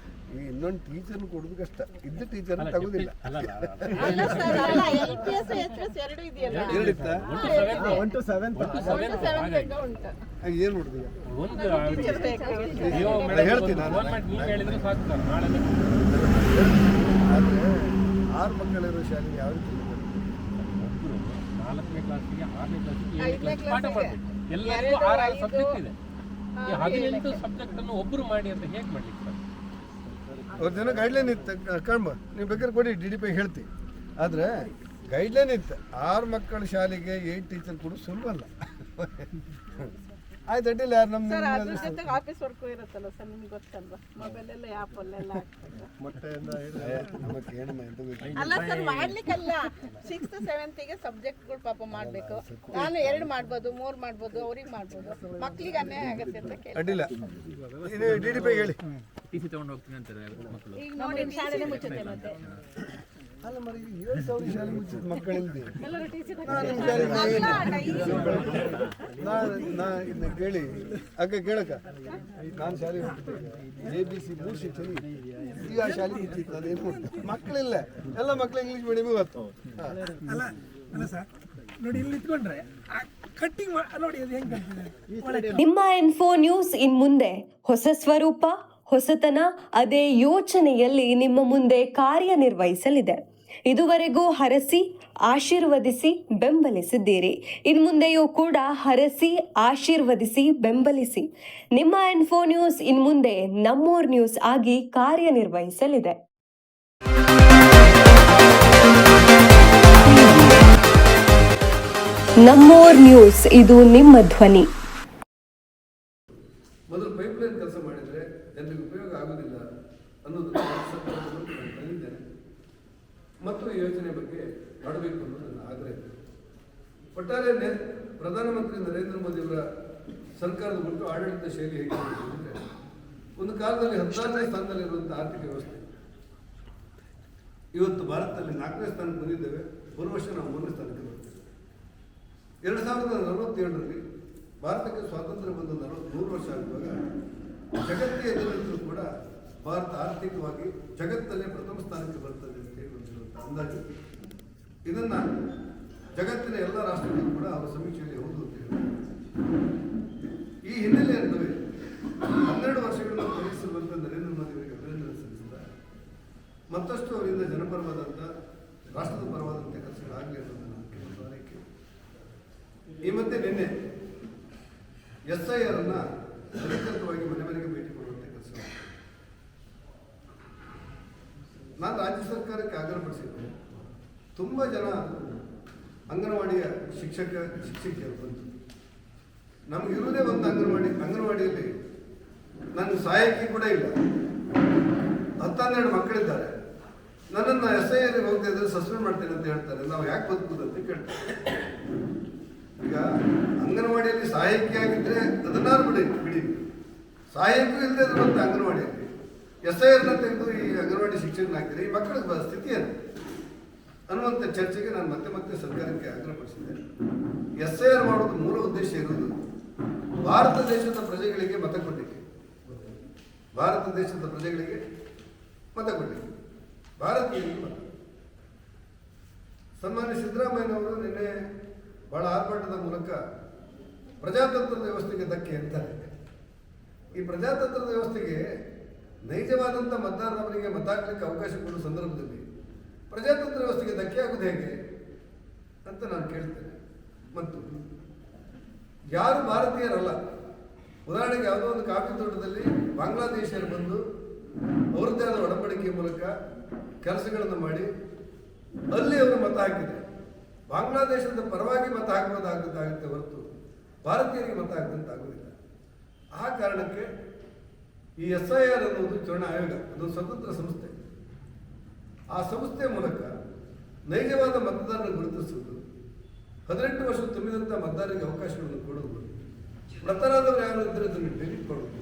ಈಗ ಇನ್ನೊಂದು ಟೀಚರ್ನ ಕೊಡೋದು ಕಷ್ಟ, ಇದ್ದ ಟೀಚರ್ನ ತಗೋದಿಲ್ಲ. ಏನು ನೋಡಿದೀಗ ಹೇಳ್ತೀನಿ ನಾನು. ಆದರೆ 6 ಮಕ್ಕಳಿರೋ ಶಾಲೆಗೆ ಯಾವ ರೀತಿ 4ನೇ ಕ್ಲಾಸಿಗೆ 6ನೇ ಕ್ಲಾಸಿಗೆ ಪಾಠ ಮಾಡಬೇಕು. ಎಲ್ಲರಿಗೂ 6 ಸಬ್ಜೆಕ್ಟ್ ಇದೆ. ಈ 18 ಸಬ್ಜೆಕ್ಟ್ ಅನ್ನು ಒಬ್ಬರು ಮಾಡಿ ಅಂತ ಹೇಗೆ ಮಾಡ್ಲಿಕ್ಕೆ ಸರ್? ಅವ್ರ ಜನ ಗೈಡ್ಲೈನ್ ಇತ್ತು ಕಣ್ಬ, ನೀವು ಬೇಕಾದ್ರೆ ಕೊಡಿ DDP ಹೇಳ್ತೀವಿ. ಆದರೆ ಗೈಡ್ಲೈನ್ ಇತ್ತು 6 ಮಕ್ಕಳ ಶಾಲೆಗೆ 8 ಟೀಚರ್ ಕೂಡ ಸುಲಭ ಅಲ್ಲ. ಆಯ್ತು ಅಡ್ಡಿಲ್ಲ. ಯಾರು ನಮ್ಮ ಆಫೀಸ್ ವರ್ಕ್ ಇರುತ್ತಲ್ಲ ಸರ್, ನಿಮ್ಗೆ ಗೊತ್ತಲ್ವಾ, ಮೊಬೈಲ್ ಎಲ್ಲ ಆ್ಯಪ್ ಅಲ್ಲೆಲ್ಲ ಅಲ್ಲ ಸರ್, ಮಾಡ್ಲಿಕ್ಕಲ್ಲ 6th 7th ಸಬ್ಜೆಕ್ಟ್ಗಳು ಪಾಪ ಮಾಡಬೇಕು. ನಾನು 2 ಮಾಡ್ಬೋದು, 3 ಮಾಡ್ಬೋದು, ಅವ್ರಿಗೆ ಮಾಡ್ಬೋದು, ಮಕ್ಳಿಗೆ ಅನ್ಯಾಯ ಆಗತ್ತೆ ಅಂತ ಕೇಳಿ ಅಡ್ಡಿಲ್ಲ. DDP ಹೇಳಿ. ಟಿಸಿ ತಗೊಂಡು ಹೋಗ್ತೀನಿ ಅಂತಾರೆ ಮಕ್ಕಳು. ಈಗ ನೋಡಿ ಶಾಲೆನೇ ಮುಚ್ಚುತ್ತೆ ಮತ್ತೆ. ಅಲ್ಲ ಮರಿ 7,000 ಶಾಲೆ ಮುಚ್ಚಿದ ಮಕ್ಕಳಿಂದ ಎಲ್ಲರೂ ಟಿಸಿ ನಾ ಇನ್ನು ಕೇಳಿ ಅಕ್ಕ ಕೇಳಕ್ಕ. ನಾನು ಶಾಲೆ ಹೋಗ್ತಿದ್ದೆ ABC 3 ಶಿಕ್ಷಣ ಈಗ ಆ ಶಾಲೆ ಮುಚ್ಚಿತ್ತು. ಅದೇನು ಮಾಡ್ತೀನಿ, ಮಕ್ಕಳಿಲ್ಲ, ಎಲ್ಲ ಮಕ್ಕಳು ಇಂಗ್ಲೀಷ್ ಮೀಡಿಯಮ್ ಇವತ್ತು. ನೋಡಿ ಇಲ್ಲಿ ನಿಂತ್ಕೊಂಡ್ರೆ ಕಟ್ಟಿಂಗ್ ನೋಡಿ ಅದು ಹೆಂಗೆ. ನಿಮ್ಮ ಇನ್ಫೋ ನ್ಯೂಸ್ ಇನ್ಮುಂದೆ ಹೊಸ ಸ್ವರೂಪ, ಹೊಸತನ, ಅದೇ ಯೋಚನೆಯಲ್ಲಿ ನಿಮ್ಮ ಮುಂದೆ ಕಾರ್ಯನಿರ್ವಹಿಸಲಿದೆ. ಇದುವರೆಗೂ ಹರಸಿ, ಆಶೀರ್ವದಿಸಿ, ಬೆಂಬಲಿಸಿದ್ದೀರಿ. ಇನ್ಮುಂದೆಯೂ ಕೂಡ ಹರಸಿ, ಆಶೀರ್ವದಿಸಿ, ಬೆಂಬಲಿಸಿ. ನಿಮ್ಮ ಇನ್ಫೋ ನ್ಯೂಸ್ ಇನ್ಮುಂದೆ ನಮ್ಮೂರ್ ನ್ಯೂಸ್ ಆಗಿ ಕಾರ್ಯನಿರ್ವಹಿಸಲಿದೆ. ನಮ್ಮೂರ್ ನ್ಯೂಸ್, ಇದು ನಿಮ್ಮ ಧ್ವನಿ. ಮೊದಲು ಪೈಪ್ಲೈನ್ ಕೆಲಸ ಮಾಡಿದರೆ ಜನರಿಗೆ ಉಪಯೋಗ ಆಗುವುದಿಲ್ಲ ಅನ್ನೋದು ಬಂದಿದ್ದೇನೆ ಮತ್ತು ಈ ಯೋಜನೆ ಬಗ್ಗೆ ಮಾಡಬೇಕು ಅನ್ನೋದು ನನ್ನ ಆಗ್ರಹ. ಒಟ್ಟಾರೆ ಪ್ರಧಾನಮಂತ್ರಿ ನರೇಂದ್ರ ಮೋದಿಯವರ ಸರ್ಕಾರದ ಕುರಿತು ಆಡಳಿತ ಶೈಲಿ ಹೇಗೆ ಅಂದರೆ, ಒಂದು ಕಾಲದಲ್ಲಿ 14ನೇ ಸ್ಥಾನದಲ್ಲಿರುವಂಥ ಆರ್ಥಿಕ ವ್ಯವಸ್ಥೆ ಇವತ್ತು ಭಾರತದಲ್ಲಿ 4ನೇ ಸ್ಥಾನಕ್ಕೆ ಬಂದಿದ್ದೇವೆ. ಒಂದು ವರ್ಷ ನಾವು 3ನೇ ಸ್ಥಾನಕ್ಕೆ ಬರ್ತೇವೆ. 2047ರಲ್ಲಿ ಭಾರತಕ್ಕೆ ಸ್ವಾತಂತ್ರ್ಯ ಬಂದ 100 ವರ್ಷ ಆಗುವಾಗ ಜಗತ್ತಿಗೆ ಎದುರಿದ್ರು ಕೂಡ ಭಾರತ ಆರ್ಥಿಕವಾಗಿ ಜಗತ್ತಲ್ಲೇ ಪ್ರಥಮ ಸ್ಥಾನಕ್ಕೆ ಬರ್ತದೆ ಅಂತ ಹೇಳಿ ಬಂದಿರುವಂಥ ಅಂದಾಜು. ಇದನ್ನು ಜಗತ್ತಿನ ಎಲ್ಲ ರಾಷ್ಟ್ರಗಳು ಕೂಡ ಅವರ ಸಮೀಕ್ಷೆಯಲ್ಲಿ ಹೌದು ಅಂತ ಹೇಳಿ. ಈ ಹಿನ್ನೆಲೆ ನಡುವೆ 12 ವರ್ಷಗಳನ್ನು ತೊಡಗಿಸಿರುವಂಥ ನರೇಂದ್ರ ಮೋದಿ ಅವರಿಗೆ ಅಭಿನಂದನೆ ಸಲ್ಲಿಸಿದ ಮತ್ತಷ್ಟು ಅವರಿಂದ ಜನಪರವಾದಂಥ, ರಾಷ್ಟ್ರದ ಪರವಾದಂಥ ಕೆಲಸಗಳಾಗಲಿ ಅನ್ನೋದು ನನ್ನ ಕೆಲವು ಆರೈಕೆ. ಈ ಮಧ್ಯೆ ನಿನ್ನೆ SIR ಅನ್ನ ಅಧಿಕೃತವಾಗಿ ಮನೆ ಮನೆಗೆ ಭೇಟಿ ಕೊಡುವಂಥ ಕೆಲಸ ನಾನು ರಾಜ್ಯ ಸರ್ಕಾರಕ್ಕೆ ಆಗ್ರಹಪಡಿಸಿದ್ದೆ. ತುಂಬ ಜನ ಅಂಗನವಾಡಿಯ ಶಿಕ್ಷಕಿಯರು ಬಂತು. ನಮಗಿರುವುದೇ ಒಂದು ಅಂಗನವಾಡಿಯಲ್ಲಿ ನನ್ನ ಸಹಾಯಕಿ ಕೂಡ ಇಲ್ಲ, 10-12 ಮಕ್ಕಳಿದ್ದಾರೆ. ನನ್ನನ್ನು SIR ಹೋಗ್ತಾ ಇದ್ರೆ ಸಸ್ಪೆಂಡ್ ಮಾಡ್ತೇನೆ ಅಂತ ಹೇಳ್ತಾರೆ. ನಾವು ಯಾಕೆ ಬದುಕುದು ಅಂತ ಕೇಳ್ತಾರೆ. ಈಗ ಅಂಗನವಾಡಿಯಲ್ಲಿ ಸಹಾಯಕಿ ಆಗಿದ್ರೆ ಅದನ್ನಾರು ಬಿಡಿ, ಸಹಾಯಕೂ ಇಲ್ಲದೆ ಇರುವಂಥ ಅಂಗನವಾಡಿಯಲ್ಲಿ SIR ತೆಗೆದು ಈ ಅಂಗನವಾಡಿ ಶಿಕ್ಷಕನಾಗ್ತಾರೆ, ಈ ಮಕ್ಕಳ ಸ್ಥಿತಿ ಏನು ಅನ್ನುವಂಥ ಚರ್ಚೆಗೆ ನಾನು ಮತ್ತೆ ಸರ್ಕಾರಕ್ಕೆ ಆಗ್ರಹಪಡಿಸಿದ್ದೇನೆ. SIR ಮಾಡೋದು ಮೂಲ ಉದ್ದೇಶ ಇರುವುದು ಭಾರತ ದೇಶದ ಪ್ರಜೆಗಳಿಗೆ ಮತ ಕೊಡಲಿಕ್ಕೆ, ಭಾರತೀಯರಿಗೆ ಮತ. ಸನ್ಮಾನ್ಯ ಸಿದ್ದರಾಮಯ್ಯನವರು ನಿನ್ನೆ ಬಹಳ ಆರ್ಭಟದ ಮೂಲಕ ಪ್ರಜಾತಂತ್ರದ ವ್ಯವಸ್ಥೆಗೆ ಧಕ್ಕೆ ಅಂತಾರೆ. ಈ ಪ್ರಜಾತಂತ್ರದ ವ್ಯವಸ್ಥೆಗೆ ನೈಜವಾದಂಥ ಮತದಾರರಿಗೆ ಮತ ಹಾಕಲಿಕ್ಕೆ ಅವಕಾಶ ಕೊಡುವ ಸಂದರ್ಭದಲ್ಲಿ ಪ್ರಜಾತಂತ್ರ ವ್ಯವಸ್ಥೆಗೆ ಧಕ್ಕೆ ಆಗುವುದು ಹೇಗೆ ಅಂತ ನಾನು ಕೇಳ್ತೇನೆ. ಮತ್ತು ಯಾರು ಭಾರತೀಯರಲ್ಲ, ಉದಾಹರಣೆಗೆ ಯಾವುದೋ ಒಂದು ಕಾಫಿ ತೋಟದಲ್ಲಿ ಬಾಂಗ್ಲಾದೇಶಿಯರು ಬಂದು ಅವರದ್ದೇ ಆದ ಒಡಂಬಡಿಕೆಯ ಮೂಲಕ ಕೆಲಸಗಳನ್ನು ಮಾಡಿ ಅಲ್ಲಿ ಅವರು ಮತ ಹಾಕಿದ್ದಾರೆ. ಬಾಂಗ್ಲಾದೇಶದ ಪರವಾಗಿ ಮತ ಹಾಕಬಹುದಾಗುತ್ತೆ ಹೊರತು ಭಾರತೀಯರಿಗೆ ಮತ ಹಾಕದಂತಾಗುವುದಿಲ್ಲ. ಆ ಕಾರಣಕ್ಕೆ ಈ SIR ಅನ್ನುವುದು ಚುನಾವಣಾ ಆಯೋಗ, ಅದೊಂದು ಸ್ವತಂತ್ರ ಸಂಸ್ಥೆ. ಆ ಸಂಸ್ಥೆಯ ಮೂಲಕ ನೈಜವಾದ ಮತದಾರರನ್ನು ಗುರುತಿಸುವುದು, 18 ವರ್ಷ ತುಂಬಿದಂಥ ಮತದಾರರಿಗೆ ಅವಕಾಶಗಳನ್ನು ಕೊಡುವುದು, ಮತದಾರರು ಯಾರು ಇದ್ದರೆ ಅದನ್ನು ಡಿಲೀಟ್ ಕೊಡುವುದು.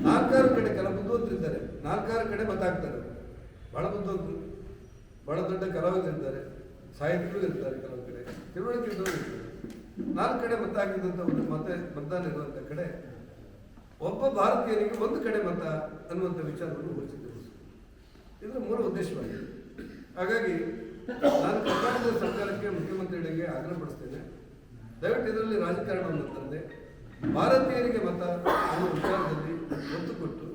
4-6 ಕಡೆ ಕೆಲ ಬುದ್ಧಿವಂತರಿದ್ದಾರೆ, 4-6 ಕಡೆ ಮತ ಹಾಕ್ತಾರೆ. ಬಹಳ ಬುದ್ಧಿವಂತರು, ಬಹಳ ದೊಡ್ಡ ಕಲಾವಿದರಿದ್ದಾರೆ, ಸಾಹಿತ್ಯಗಳು ಇರ್ತಾರೆ, ಕೆಲವು ಕಡೆ ತಿಳುವಳಿಕೆ ಇದ್ದವರು ಇರ್ತಾರೆ. 4 ಕಡೆ ಮತ ಹಾಕಿದಂಥ ಒಂದು ಮತದಾನ ಇರುವಂಥ ಕಡೆ ಒಬ್ಬ ಭಾರತೀಯನಿಗೆ 1 ಕಡೆ ಮತ ಅನ್ನುವಂಥ ವಿಚಾರವನ್ನು ಘೋಷಿಸಿದರು. ಇದರ ಮೂಲ ಉದ್ದೇಶವಾಗಿದೆ. ಹಾಗಾಗಿ ನಾನು ಕರ್ನಾಟಕದ ಸರ್ಕಾರಕ್ಕೆ, ಮುಖ್ಯಮಂತ್ರಿಗಳಿಗೆ ಆಗ್ರಹಪಡಿಸ್ತೇನೆ, ದಯವಿಟ್ಟು ಇದರಲ್ಲಿ ರಾಜಕಾರಣವನ್ನು ತಂದೆ ಭಾರತೀಯರಿಗೆ ಮತ ಅನ್ನೋ ವಿಚಾರದಲ್ಲಿ ಒತ್ತು ಕೊಟ್ಟು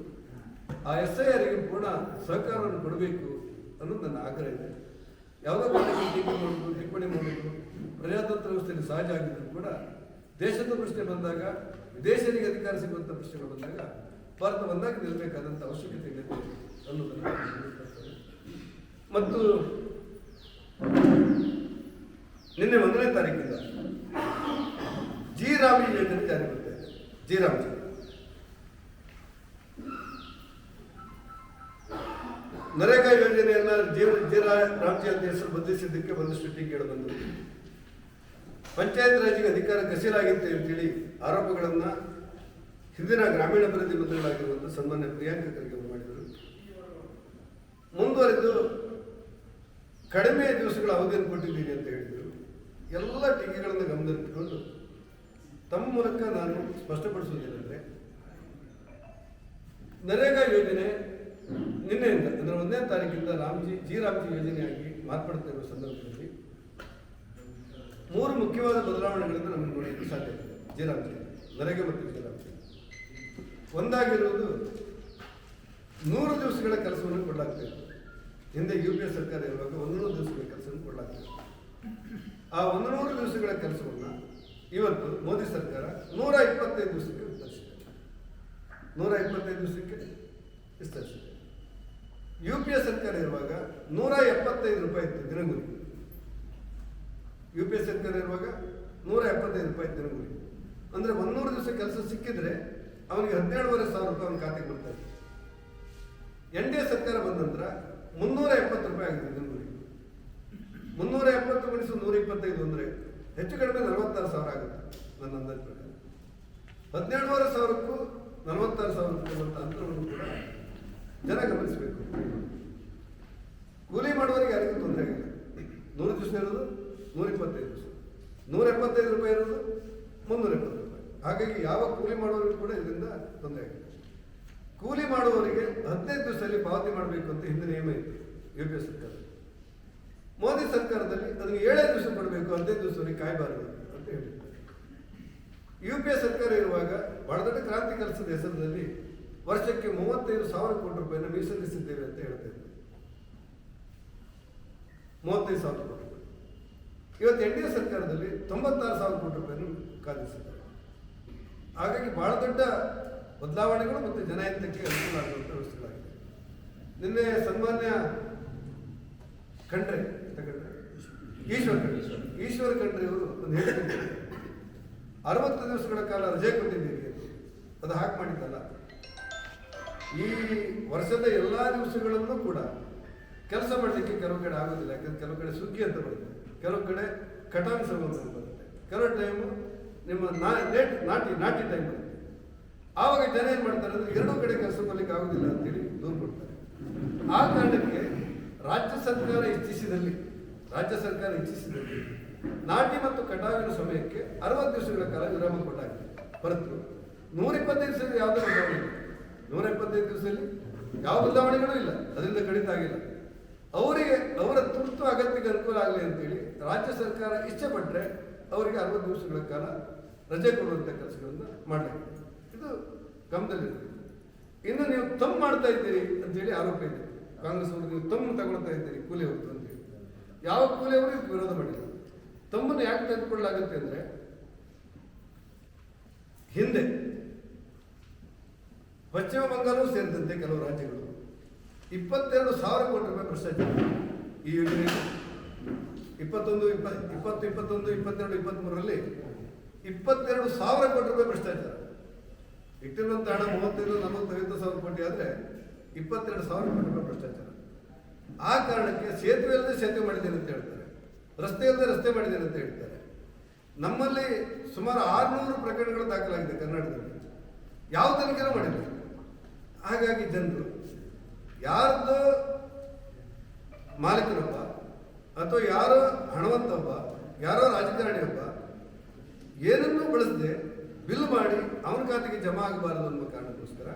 ಆ SIRಗೆ ಪೂರ್ಣ ಸಹಕಾರವನ್ನು ಕೊಡಬೇಕು ಅನ್ನೋದು ನನ್ನ ಆಗ್ರಹ ಇದೆ. ಯಾವುದೋ ಕಾರಣಕ್ಕೆ ಟಿಪ್ಪಣಿ ಮಾಡೋದು ಪ್ರಜಾತಂತ್ರ ವ್ಯವಸ್ಥೆಯಲ್ಲಿ ಸಹಜ ಆಗಿದ್ದರೂ ಕೂಡ ದೇಶದ ಪ್ರಶ್ನೆ ಬಂದಾಗ, ವಿದೇಶರಿಗೆ ಅಧಿಕಾರ ಸಿಗುವಂಥ ಪ್ರಶ್ನೆಗಳು ಬಂದಾಗ ಭಾರತ ಒಂದಾಗಿ ನಿಲ್ಲಬೇಕಾದಂಥ ಅವಶ್ಯಕತೆ ಇದೆ ಅನ್ನೋದನ್ನು. ಮತ್ತು ನಿನ್ನೆ 1ನೇ ತಾರೀಕಿಂದ ಜಿ-ರಾಮ್ ಯೋಜನೆ ಜಾರಿ ಬರ್ತಾ ಇದೆ. ಜಿ-ರಾಮ್ ನರೇಗಾ ಯೋಜನೆಯನ್ನ ಜಿ-ರಾಮ್ಜಿ ಅಂತ ಹೆಸರು ಬದಲಿಸಿದ್ದಕ್ಕೆ ಒಂದಷ್ಟು ಟೀಕೆಗಳು ಬಂದವು. ಪಂಚಾಯತ್ ರಾಜ್ಗೆ ಅಧಿಕಾರ ಕಸಿಲಾಗಿತ್ತು ಅಂತೇಳಿ ಆರೋಪಗಳನ್ನ ಹಿಂದಿನ ಗ್ರಾಮೀಣಾಭಿವೃದ್ಧಿ ಮಂತ್ರಿಗಳಾಗಿರುವಂಥ ಸನ್ಮಾನ್ಯ ಪ್ರಿಯಾಂಕ ಖರ್ಗೆ ಅವರು ಮಾಡಿದರು. ಮುಂದುವರೆದು ಕಡಿಮೆ ದಿವಸಗಳ ಅವಧಿಯನ್ನು ಕೊಟ್ಟಿದ್ದೀನಿ ಅಂತ ಹೇಳಿದರು. ಎಲ್ಲ ಟೀಕೆಗಳನ್ನು ಗಮನದಲ್ಲಿಟ್ಟುಕೊಂಡು ತಮ್ಮ ಮೂಲಕ ನಾನು ಸ್ಪಷ್ಟಪಡಿಸುವುದೇನೆಂದರೆ, ನರೇಗಾ ಯೋಜನೆ ನಿನ್ನೆಯಿಂದ ಅಂದರೆ 1ನೇ ತಾರೀಕಿಂದ ಜಿ-ರಾಮ್ಜಿ ಯೋಜನೆಯಾಗಿ ಮಾರ್ಪಡ್ತಾ ಇರುವ ಸಂದರ್ಭದಲ್ಲಿ 3 ಮುಖ್ಯವಾದ ಬದಲಾವಣೆಗಳಿಂದ ನಮಗೆ ನೋಡಲಿಕ್ಕೆ ಸಾಧ್ಯ ಇದೆ. ಜಿ-ರಾಮ್ಜಿ, ನರೇಗಾ ಮತ್ತು ಜಿ-ರಾಮ್ಜಿ ಒಂದಾಗಿರುವುದು 100 ದಿವಸಗಳ ಕೆಲಸವನ್ನು ಕೊಡಲಾಗ್ತಾ ಇತ್ತು. ಹಿಂದೆ UPA ಸರ್ಕಾರ ಇರುವಾಗ 100 ದಿವಸಗಳ ಕೆಲಸವನ್ನು ಕೊಡಲಾಗ್ತಾ ಇತ್ತು. ಆ 100 ದಿವಸಗಳ ಕೆಲಸವನ್ನು ಇವತ್ತು ಮೋದಿ ಸರ್ಕಾರ 125 ದಿವಸಕ್ಕೆ ವಿಸ್ತರಿಸಿದೆ. 125 ದಿವಸಕ್ಕೆ ವಿಸ್ತರಿಸಿದೆ. UPA ಸರ್ಕಾರ ಇರುವಾಗ 175 ರೂಪಾಯಿ ಇತ್ತು ದಿನಗೂಲಿ. UPA ಸರ್ಕಾರ ಇರುವಾಗ 175 ರೂಪಾಯಿ ದಿನಗೂಲಿ. ಅಂದರೆ 100 ದಿವಸ ಕೆಲಸ ಸಿಕ್ಕಿದ್ರೆ ಅವನಿಗೆ 17,500 ರೂಪಾಯಿ ಅವನ ಖಾತೆಗೆ ಬರ್ತಾರೆ. NDA ಸರ್ಕಾರ ಬಂದ ನಂತರ 370 ರೂಪಾಯಿ ಆಗಿದೆ ದಿನಗೂಲಿ. 370 × 125 ಅಂದರೆ ಹೆಚ್ಚು ಕಡಿಮೆ 46,000 ಆಗುತ್ತೆ ನನ್ನ ಅಂದಾಜು ಪ್ರಕಾರ. 17,500ಕ್ಕೂ 46,000 ಇರುವಂಥ ಅಂತರವನ್ನು ಕೂಡ ಜನ ಗಮನಿಸಬೇಕು. ಕೂಲಿ ಮಾಡುವವರಿಗೆ ಯಾರಿಗೂ ತೊಂದರೆ ಆಗಿಲ್ಲ. 100 ದಿವಸ ಇರೋದು 125 ದಿವಸ, 175 ರೂಪಾಯಿ ಇರೋದು 370 ರೂಪಾಯಿ. ಹಾಗಾಗಿ ಯಾವ ಕೂಲಿ ಮಾಡುವವರಿಗೂ ಕೂಡ ಇದರಿಂದ ತೊಂದರೆ ಆಗಿದೆ. ಕೂಲಿ ಮಾಡುವವರಿಗೆ 15 ದಿವಸದಲ್ಲಿ ಪಾವತಿ ಮಾಡಬೇಕು ಅಂತ ಹಿಂದೆ ನಿಯಮ ಇತ್ತು UPA ಸರ್ಕಾರ. ಮೋದಿ ಸರ್ಕಾರದಲ್ಲಿ ಅದನ್ನು 7 ದಿವಸ ಕೊಡಬೇಕು, 15 ದಿವಸವರೆಗೆ ಕಾಯಬಾರದು ಅಂತ ಹೇಳಿದ್ದಾರೆ. UPA ಸರ್ಕಾರ ಇರುವಾಗ ಬಹಳ ದೊಡ್ಡ ಕ್ರಾಂತಿ ಕೆಲಸದ ಹೆಸರಿನಲ್ಲಿ ವರ್ಷಕ್ಕೆ 35,000 ಕೋಟಿ ರೂಪಾಯಿನ ಮೀಸಲಿಸಿದ್ದೇವೆ ಅಂತ ಹೇಳ್ತಾ ಇದ್ದಾರೆ. 35,000 ಕೋಟಿ ರೂಪಾಯಿ. ಇವತ್ತು NDA ಸರ್ಕಾರದಲ್ಲಿ 96,000 ಕೋಟಿ ರೂಪಾಯಿಯನ್ನು ಕಾದಿಸಿದ್ದಾರೆ. ಹಾಗಾಗಿ ಬಹಳ ದೊಡ್ಡ ಬದಲಾವಣೆಗಳು ಮತ್ತು ಜನಹಿತಕ್ಕೆ ಅನುಕೂಲ ಆಗುವಂಥ ವ್ಯವಸ್ಥೆಗಳಾಗಿದೆ. ನಿನ್ನೆ ಸನ್ಮಾನ್ಯ ಖಂಡ್ರೆ ಈಶ್ವರ ಖಂಡ್ರೆ ಅವರು ಒಂದು ಹೇಳಿಕೆ 60 ದಿವಸಗಳ ಕಾಲ ರಜೆ ಕೊಟ್ಟಿದ್ದೀರಿ, ಅದು ಹಾಗೆ ಮಾಡಿದ್ದಲ್ಲ. ಈ ವರ್ಷದ ಎಲ್ಲ ದಿವಸಗಳಲ್ಲೂ ಕೂಡ ಕೆಲಸ ಮಾಡಲಿಕ್ಕೆ ಕೆಲವು ಕಡೆ ಆಗೋದಿಲ್ಲ. ಯಾಕಂದ್ರೆ ಕೆಲವು ಕಡೆ ಸುಗ್ಗಿ ಅಂತ ಬರುತ್ತೆ, ಕೆಲವು ಕಡೆ ಕಟಾವಿ ಸಂಬಂಧ ಬರುತ್ತೆ, ಕೆಲವು ಟೈಮು ನಿಮ್ಮ ನಾಟಿ ಟೈಮ್ ಬರುತ್ತೆ. ಆವಾಗ ಜನ ಏನು ಮಾಡ್ತಾರೆ ಅಂದರೆ ಎರಡೂ ಕಡೆ ಕೆಲಸ ಮಾಡಲಿಕ್ಕೆ ಆಗೋದಿಲ್ಲ ಅಂತೇಳಿ ದೂರು ಕೊಡ್ತಾರೆ. ಆ ಕಾರಣಕ್ಕೆ ರಾಜ್ಯ ಸರ್ಕಾರ ಇಚ್ಛಿಸಿದಲ್ಲಿ ನಾಟಿ ಮತ್ತು ಕಟಾವಿನ ಸಮಯಕ್ಕೆ 60 ದಿವಸಗಳ ಕಾಲ ವಿರಾಮ ಕೊಟ್ಟಾಗಿದೆ. ಹೊರತು 125 ದಿವಸದಲ್ಲಿ ಯಾವುದೇ ಬದಲಾವಣೆ ಇಲ್ಲ. 125 ದಿವಸದಲ್ಲಿ ಯಾವ ಬದಲಾವಣೆಗಳೂ ಇಲ್ಲ, ಅದರಿಂದ ಕಡಿತ ಆಗಿಲ್ಲ. ಅವರಿಗೆ ಅವರ ತುರ್ತು ಅಗತ್ಯಕ್ಕೆ ಅನುಕೂಲ ಆಗಲಿ ಅಂತೇಳಿ ರಾಜ್ಯ ಸರ್ಕಾರ ಇಚ್ಛೆ ಪಟ್ಟರೆ ಅವರಿಗೆ 60 ದಿವಸಗಳ ಕಾಲ ರಜೆ ಕೊಡುವಂಥ ಕೆಲಸಗಳನ್ನ ಮಾಡಲಾಗಿದೆ. ಇದು ಗಮನದಲ್ಲಿರ್ತದೆ. ಇನ್ನು ನೀವು ತಮ್ಮ ಮಾಡ್ತಾ ಇದ್ದೀರಿ ಅಂತೇಳಿ ಆರೋಪ ಇದೆ. ಕಾಂಗ್ರೆಸ್ ಅವರು ನೀವು ತಮ್ಮ ತಗೊಳ್ತಾ ಇದ್ದೀರಿ ಕೂಲಿ ಹೊತ್ತು ಅಂತೇಳಿ. ಯಾವ ಕೂಲಿ ಅವರು ಇದಕ್ಕೆ ವಿರೋಧ ಮಾಡಿಲ್ಲ. ತಮ್ಮನ್ನು ಯಾಕೆ ತೆಗೆದುಕೊಳ್ಳಲಾಗುತ್ತೆ ಅಂದರೆ, ಹಿಂದೆ ಪಶ್ಚಿಮ ಬಂಗಾಳವೂ ಸೇರಿದಂತೆ ಕೆಲವು ರಾಜ್ಯಗಳು 22,000 ಕೋಟಿ ರೂಪಾಯಿ ಭ್ರಷ್ಟಾಚಾರ ಈ ಯೋಜನೆ 20, 22, 23ರಲ್ಲಿ 22,000 ಕೋಟಿ ರೂಪಾಯಿ ಭ್ರಷ್ಟಾಚಾರ. ಇಟ್ಟಿರುವಂಥ ಹಣ 35,000 ಕೋಟಿ ಆದರೆ 22,000 ಕೋಟಿ ರೂಪಾಯಿ ಭ್ರಷ್ಟಾಚಾರ. ಆ ಕಾರಣಕ್ಕೆ ಸೇತುವೆ ಇಲ್ಲದೆ ಸೇತುವೆ ಮಾಡಿದ್ದೇನೆ ಅಂತ ಹೇಳ್ತಾರೆ, ರಸ್ತೆ ಇಲ್ಲದೆ ರಸ್ತೆ ಮಾಡಿದ್ದೇನೆ ಅಂತ ಹೇಳ್ತಾರೆ. ನಮ್ಮಲ್ಲಿ ಸುಮಾರು 600 ಪ್ರಕರಣಗಳು ದಾಖಲಾಗಿದೆ ಕರ್ನಾಟಕದಲ್ಲಿ, ಯಾವ ತನಿಖೆನೂ ಮಾಡಿಲ್ಲ. ಹಾಗಾಗಿ ಜನರು ಯಾರ್ದು ಮಾಲೀಕನೊಬ್ಬ ಅಥವಾ ಯಾರೋ ಹಣವಂತೊಬ್ಬ, ಯಾರೋ ರಾಜಕಾರಣಿಯೊಬ್ಬ ಏನನ್ನೂ ಬಳಸದೆ ಬಿಲ್ ಮಾಡಿ ಅವನ ಖಾತೆಗೆ ಜಮಾ ಆಗಬಾರದು ಅನ್ನೋ ಕಾರಣಕ್ಕೋಸ್ಕರ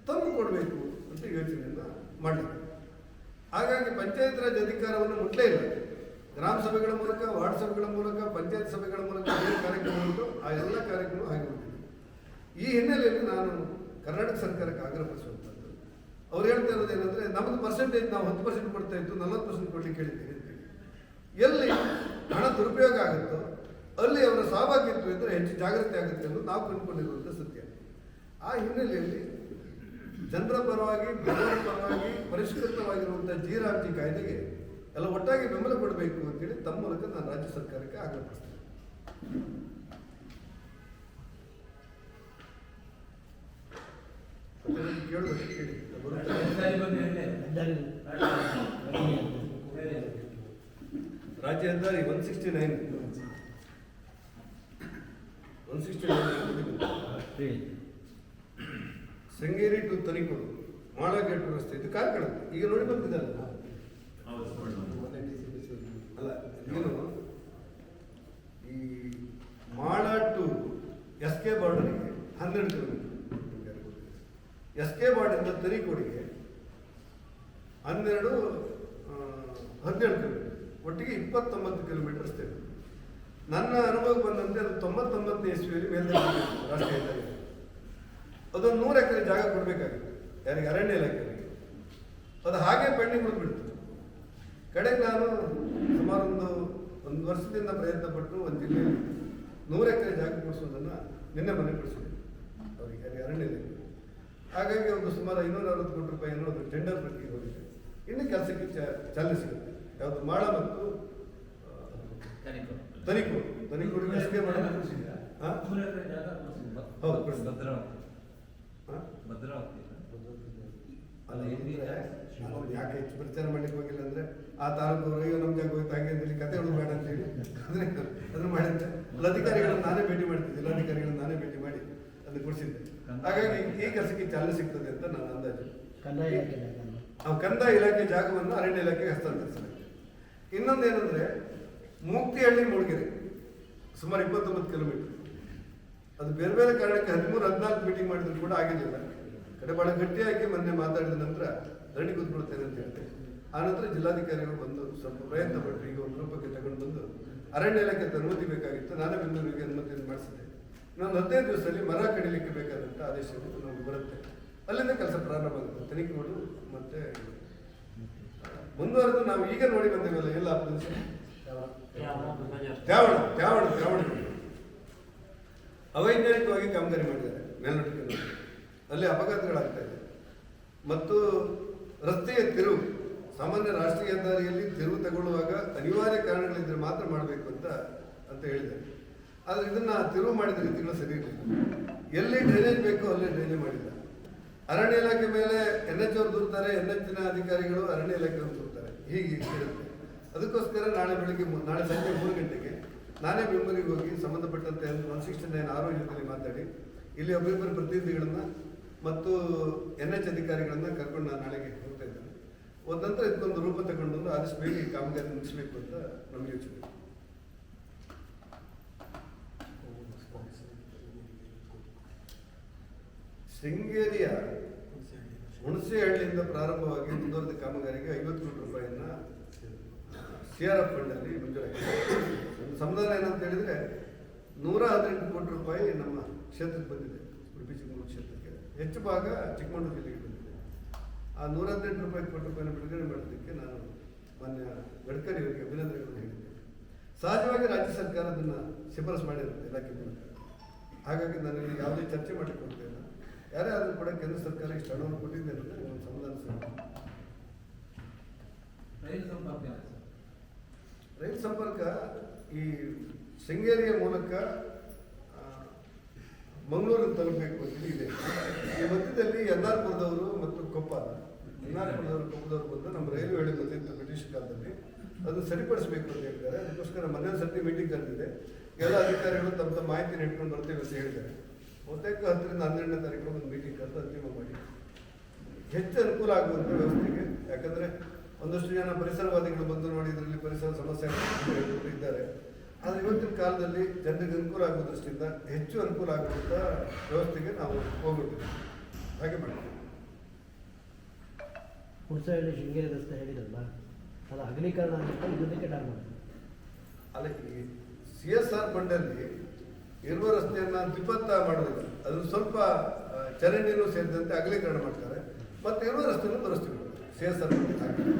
ತಂದು ಕೊಡಬೇಕು ಅಂತ ಯೋಚನೆಯನ್ನು ಮಾಡಲಿಕ್ಕೆ. ಹಾಗಾಗಿ ಪಂಚಾಯತ್ ರಾಜ್ ಅಧಿಕಾರವನ್ನು ಮುಟ್ಲೇ ಇಲ್ಲ. ಗ್ರಾಮ ಸಭೆಗಳ ಮೂಲಕ, ವಾರ್ಡ್ ಸಭೆಗಳ ಮೂಲಕ, ಪಂಚಾಯತ್ ಸಭೆಗಳ ಮೂಲಕ ಏನು ಕಾರ್ಯಕ್ರಮ ಉಂಟು ಆ ಎಲ್ಲ ಕಾರ್ಯಕ್ರಮ ಆಗಿರುತ್ತದೆ. ಈ ಹಿನ್ನೆಲೆಯಲ್ಲಿ ನಾನು ಕರ್ನಾಟಕ ಸರ್ಕಾರಕ್ಕೆ ಆಗ್ರಹಪಡಿಸುವಂಥದ್ದು, ಅವ್ರು ಹೇಳ್ತಾ ಇರೋದು ಏನಂದರೆ, ನಮ್ಮದು ಪರ್ಸೆಂಟೇಜ್ ನಾವು 10% ಕೊಡ್ತಾ ಇತ್ತು, 40% ಕೊಡಲಿಕ್ಕೆ ಹೇಳಿದ್ದೀರಿ ಅಂತೇಳಿ. ಎಲ್ಲಿ ಹಣ ದುರುಪಯೋಗ ಆಗುತ್ತೋ ಅಲ್ಲಿ ಅವರ ಸಹಭಾಗಿತ್ವ ಇದ್ದರೆ ಹೆಚ್ಚು ಜಾಗೃತಿ ಆಗುತ್ತೆ ಅನ್ನೋದು ನಾವು ಕಂಡುಕೊಂಡಿರುವಂಥ ಸತ್ಯ. ಆ ಹಿನ್ನೆಲೆಯಲ್ಲಿ ಜನರ ಪರವಾಗಿ, ಬಡವರ ಪರವಾಗಿ ಪರಿಷ್ಕೃತವಾಗಿರುವಂಥ ಜಿ ಕಾಯ್ದೆಗೆ ಎಲ್ಲ ಒಟ್ಟಾಗಿ ಬೆಂಬಲ ಕೊಡಬೇಕು ಅಂತೇಳಿ ತಮ್ಮ ಮೂಲಕ ನಾನು ರಾಜ್ಯ ಸರ್ಕಾರಕ್ಕೆ ಆಗ್ರಹಿಸ್ತೇನೆ. ರಾಜ್ಯ ಹೆದ್ದಾರಿ 169 ಶೃಂಗೇರಿ ಟು ತನಿಕೋಡು ಮಾಡಗೇಟ್ ರಸ್ತೆ, ಇದು ಕಾರ್ಕಳ ಈಗ ನೋಡಿ ಬಂದಿದ್ದಲ್ಲ. ಅಲ್ಲ, ಏನು ಈ ಮಾಳ ಟು SK ಬಾರ್ಡರಿಗೆ 12 ಕಿಲೋಮೀಟರ್, SK ಬಾರ್ಡರಿಂದ ತನಿಕೋಡಿಗೆ 17 ಕಿಲೋಮೀಟರ್, ಒಟ್ಟಿಗೆ 29 ಕಿಲೋಮೀಟರ್ ರಸ್ತೆ. ನನ್ನ ಅನುಭವಕ್ಕೆ ಬಂದಂತೆ ಅದು 99ನೇ ಇಸ್ವಿಯಲ್ಲಿ ಮೇಲ್ದರ್ಜೆ ರಾಷ್ಟ್ರೀಯ ಹೆದ್ದಾರಿ, ಅದೊಂದು 100 ಎಕರೆ ಜಾಗ ಕೊಡಬೇಕಾಗಿತ್ತು ಯಾರಿಗೆ, ಅರಣ್ಯ ಇಲಾಖೆಯವರಿಗೆ. ಅದು ಹಾಗೆ ಪೆಂಡಿಂಗ್ ಉಳಿದ್ಬಿಡ್ತು. ಕಡೆಗೆ ನಾನು ಸುಮಾರು ಒಂದು ವರ್ಷದಿಂದ ಪ್ರಯತ್ನ ಪಟ್ಟು ಒಂದು ಜಿಲ್ಲೆಯಲ್ಲಿ 100 ಎಕರೆ ಜಾಗ ಕೊಡಿಸೋದನ್ನು ನಿನ್ನೆ ಮನೆ ಕೊಡಿಸಿದೆ ಅವರಿಗೆ, ಅರಣ್ಯ ಇಲಾಖೆ. ಹಾಗಾಗಿ ಒಂದು ಸುಮಾರು 560 ಕೋಟಿ ರೂಪಾಯಿ ಅನ್ನೋದು ಟೆಂಡರ್ ಪ್ರಕ್ರಿಯೆ ಹೋಗಿದೆ. ಇನ್ನು ಕೆಲಸಕ್ಕೆ ಚಾಲನೆ ಸಿಗುತ್ತೆ. ಯಾವುದು ಮಾಳ ಮತ್ತು ತನಿಕೋಡು SK ಮಾಡ ಯಾಕೆ ಹೆಚ್ಚು ಪ್ರಚಾರ ಮಾಡ್ಲಿಕ್ಕೆ ಹೋಗಿಲ್ಲ ಅಂದ್ರೆ, ಆ ತಾಲೂಕು ಅಯ್ಯೋ ನಮ್ಮ ಜಾಗ ಹೋಯ್ತು ಹಾಗೆ ಅಂತೇಳಿ ಕತೆ ಹೇಳೋದು ಬೇಡ ಅಂತೇಳಿ ಅದನ್ನು ಮಾಡಿದ್ದೆ. ಅಲ್ಲಿ ಅಧಿಕಾರಿಗಳನ್ನು ನಾನೇ ಭೇಟಿ ಮಾಡ್ತಿದ್ದೆ, ಜಿಲ್ಲಾಧಿಕಾರಿಗಳನ್ನು ನಾನೇ ಭೇಟಿ ಮಾಡಿ ಅದನ್ನು ಕೊಡಿಸಿದ್ದೆ. ಹಾಗಾಗಿ ಈ ಕೆಲಸಕ್ಕೆ ಚಾಲನೆ ಸಿಗ್ತದೆ ಅಂತ ನನ್ನ ಅಂದಾಜು. ಕಂದಾಯ ಇಲಾಖೆ ಜಾಗವನ್ನು ಅರಣ್ಯ ಇಲಾಖೆಗೆ ಹಸ್ತಾಂತರಿಸಬೇಕು. ಇನ್ನೊಂದೇನೆಂದ್ರೆ, ಮೂಕ್ತಿಹಳ್ಳಿ ಮೂಡಿಗೆರೆ ಸುಮಾರು 29 ಕಿಲೋಮೀಟರ್. ಅದು ಬೇರೆ ಬೇರೆ ಕಾರಣಕ್ಕೆ 13-14 ಮೀಟಿಂಗ್ ಮಾಡಿದ್ರು ಕೂಡ ಆಗಿರಲಿಲ್ಲ. ಕಡೆ ಭಾಳ ಗಟ್ಟಿಯಾಗಿ ಮೊನ್ನೆ ಮಾತಾಡಿದ ನಂತರ ಧರಣಿ ಕೂತ್ಕೊಳ್ತೇನೆ ಅಂತ ಹೇಳ್ತೇನೆ. ಆನಂತರ ಜಿಲ್ಲಾಧಿಕಾರಿಗಳು ಬಂದು ಸ್ವಲ್ಪ ಪ್ರಯತ್ನ ಪಟ್ಟರು. ಈಗ ಒಂದು ರೂಪಕ್ಕೆ ತಗೊಂಡು ಬಂದು ಅರಣ್ಯ ಇಲಾಖೆ ಅನುಮತಿ ಬೇಕಾಗಿತ್ತು, ನಾನೇ ಬೆಂಗಳೂರಿಗೆ ಅನುಮತಿಯನ್ನು ಮಾಡಿಸಿದ್ದೆ. ಇನ್ನೊಂದು 15 ದಿವಸದಲ್ಲಿ ಮರ ಕಡಿಲಿಕ್ಕೆ ಬೇಕಾದಂಥ ಆದೇಶಗಳು ನಮಗೆ ಬರುತ್ತೆ. ಅಲ್ಲಿಂದ ಕೆಲಸ ಪ್ರಾರಂಭ ಆಗುತ್ತೆ. ತನಿಖೆಗಳು ಮತ್ತೆ ಮುಂದುವರೆದು ನಾವು ಈಗ ನೋಡಿ ಬಂದೇವಲ್ಲ ಎಲ್ಲ ತ್ಯಾವಣ ಅವೈಜ್ಞಾನಿಕವಾಗಿ ಕಾಮಗಾರಿ ಮಾಡಿದ್ದಾರೆ ಮೇಲ್ನೋಟಕ್ಕೆ. ಅಲ್ಲಿ ಅಪಘಾತಗಳಾಗ್ತಾ ಇದೆ ಮತ್ತು ರಸ್ತೆಯ ತಿರುವು ಸಾಮಾನ್ಯ ರಾಷ್ಟ್ರೀಯ ಹೆದ್ದಾರಿಯಲ್ಲಿ ತಿರುವು ತಗೊಳ್ಳುವಾಗ ಅನಿವಾರ್ಯ ಕಾರಣಗಳಿದ್ರೆ ಮಾತ್ರ ಮಾಡಬೇಕು ಅಂತ ಹೇಳಿದೆ. ಆದರೆ ಇದನ್ನು ತಿರುವು ಮಾಡಿದ ರೀತಿಗಳು ಸರಿ ಇರಲಿಲ್ಲ. ಎಲ್ಲಿ ಡ್ರೈನೇಜ್ ಬೇಕೋ ಅಲ್ಲೇ ಡ್ರೈನೇಜ್ ಮಾಡಿಲ್ಲ. ಅರಣ್ಯ ಇಲಾಖೆ ಮೇಲೆ NH ಅವರು ದೂರ್ತಾರೆ, NH ಅಧಿಕಾರಿಗಳು ಅರಣ್ಯ ಇಲಾಖೆಯವರು ದೂರ್ತಾರೆ. ಹೀಗೆ ಇರುತ್ತೆ. ಅದಕ್ಕೋಸ್ಕರ ನಾಳೆ ಸಂಜೆ 3 ಗಂಟೆಗೆ ನಾನೇ ಬೆಂಗಳೂರಿಗೆ ಹೋಗಿ ಸಂಬಂಧಪಟ್ಟಂತೆ 169 ಆರೋಗ್ಯದಲ್ಲಿ ಮಾತಾಡಿ ಇಲ್ಲಿ ಒಬ್ಬರಿಬ್ಬರು ಪ್ರತಿನಿಧಿಗಳನ್ನು ಮತ್ತು NH ಅಧಿಕಾರಿಗಳನ್ನು ಕರ್ಕೊಂಡು ನಾನು ನಾಳೆಗೆ ಹೋಗ್ತಾ ಇದ್ದೇನೆ. ಹೋದ ನಂತರ ಇದಕ್ಕೊಂದು ರೂಪ ತಗೊಂಡು ಬಂದು ಆದಷ್ಟು ಬೇಗ ಈ ಕಾಮಗಾರಿ ಮುಗಿಸ್ಬೇಕು ಅಂತ ನಮಗೆ ಯೋಚನೆ. ಶೃಂಗೇರಿಯ ಹುಣಸೆಹಳ್ಳಿಯಿಂದ ಪ್ರಾರಂಭವಾಗಿ ಮುಂದುವರೆದ ಕಾಮಗಾರಿಗೆ 50 ಕೋಟಿ ರೂಪಾಯಿಯನ್ನ CRF ಫಂಡಲ್ಲಿ ಮಂಜೂರಾಗಿದೆ. ಒಂದು ಸಮಾಧಾನ ಏನಂತ ಹೇಳಿದ್ರೆ 118 ಕೋಟಿ ರೂಪಾಯಿ ನಮ್ಮ ಕ್ಷೇತ್ರಕ್ಕೆ ಬಂದಿದೆ. ಉಡುಪಿ ಚಿಕ್ಕಮಗಳೂರು ಕ್ಷೇತ್ರಕ್ಕೆ ಹೆಚ್ಚು ಭಾಗ ಚಿಕ್ಕಮಗಳೂರು ಜಿಲ್ಲೆಗೆ ಬಂದಿದೆ. ಆ 118 ಕೋಟಿ ರೂಪಾಯಿನ ಬಿಡುಗಡೆ ಮಾಡೋದಕ್ಕೆ ನಾನು ಮಾನ್ಯ ಗಡ್ಕರಿ ಅವರಿಗೆ ಅಭಿನಂದನೆಗಳನ್ನು ಹೇಳಿದ್ದೆ. ಸಹಜವಾಗಿ ರಾಜ್ಯ ಸರ್ಕಾರ ಅದನ್ನು ಶಿಫಾರಸು ಮಾಡಿರುತ್ತೆ ಇಲಾಖೆ ಮೂಲಕ. ಹಾಗಾಗಿ ನಾನು ಇಲ್ಲಿ ಯಾವುದೇ ಚರ್ಚೆ ಮಾಡಲಿಕ್ಕೆ ಹೋಗ್ತಾ ಇಲ್ಲ. ಯಾರೇ ಆದರೂ ಕೂಡ ಕೇಂದ್ರ ಸರ್ಕಾರ ಇಷ್ಟು ಹಣವನ್ನು ಕೊಟ್ಟಿದೆ ಅಂತ ಒಂದು ಸಮಾಧಾನ ಸಿಗುತ್ತೆ. ರೈಲು ಸಂಪರ್ಕ ಈ ಶೃಂಗೇರಿಯ ಮೂಲಕ ಮಂಗಳೂರಿಗೆ ತಲುಪಬೇಕು ಅಂತ ಇದೆ. ಈ ಮಧ್ಯದಲ್ಲಿ ಎನ್ನಾರ್ಪುರದವರು ಮತ್ತು ಕೊಪ್ಪದವರು ಬಂದು ನಮ್ಮ ರೈಲು ಹೇಳಿ ಬಂದಿತ್ತು ಬ್ರಿಟಿಷ್ ಕಾಲದಲ್ಲಿ. ಅದನ್ನು ಸರಿಪಡಿಸಬೇಕು ಅಂತ ಹೇಳಿದ್ದಾರೆ. ಅದಕ್ಕೋಸ್ಕರ ಮೊನ್ನೆ ಸರ್ತಿ ಮೀಟಿಂಗ್ ಕರೆದಿದೆ. ಎಲ್ಲ ಅಧಿಕಾರಿಗಳು ತಮ್ಮ ಮಾಹಿತಿ ಇಟ್ಕೊಂಡು ಬರ್ತೇವೆ ಅಂತ ಹೇಳಿದ್ದಾರೆ. ಬಹುತೇಕ 10 ರಿಂದ 12ನೇ ತಾರೀಕು ಒಂದು ಮೀಟಿಂಗ್ ಕರೆದು ಅಂತಿಮ ಮಾಡಿ ಹೆಚ್ಚು ಅನುಕೂಲ ಆಗುವಂಥ ವ್ಯವಸ್ಥೆಗೆ. ಯಾಕಂದರೆ ಒಂದಷ್ಟು ಜನ ಪರಿಸರವಾದಿಗಳು ಬಂದು ನೋಡಿ ಇದರಲ್ಲಿ ಪರಿಸರ ಸಮಸ್ಯೆ ಇದ್ದಾರೆ. ಆದರೆ ಇವತ್ತಿನ ಕಾಲದಲ್ಲಿ ಜನರಿಗೆ ಅನುಕೂಲ ಆಗುವ ದೃಷ್ಟಿಯಿಂದ ಹೆಚ್ಚು ಅನುಕೂಲ ಆಗುವಂಥ ವ್ಯವಸ್ಥೆಗೆ ನಾವು ಹೋಗ್ಬಿಡ್ತೀವಿ. ಹಾಗೆ ಮಾಡ್ತೀವಿ. ಹುಣಸಹಳ್ಳಿ ಶೃಂಗೇರಿ ರಸ್ತೆ ಹೇಳಿದ್ರಲ್ಲ, ಅದು ಅಗಲೀಕರಣ ಅಂತ ಇದಕ್ಕೆ ಡಾನ್ ಮಾಡ್ತೀವಿ. ಅಲ್ಲ, ಈ CSR ಫಂಡಲ್ಲಿ ಇರುವ ರಸ್ತೆಯನ್ನು ದ್ವಿಪಥ ಮಾಡೋದಿಲ್ಲ. ಅದನ್ನು ಸ್ವಲ್ಪ ಚರಂಡಿನೂ ಸೇರಿದಂತೆ ಅಗಲೀಕರಣ ಮಾಡ್ತಾರೆ ಮತ್ತು ಇರುವ ರಸ್ತೆಯನ್ನು ದುರಸ್ತಿ ಮಾಡ್ತಾರೆ. CSR ಫಂಡ್ ಹಾಕ್ತಾರೆ.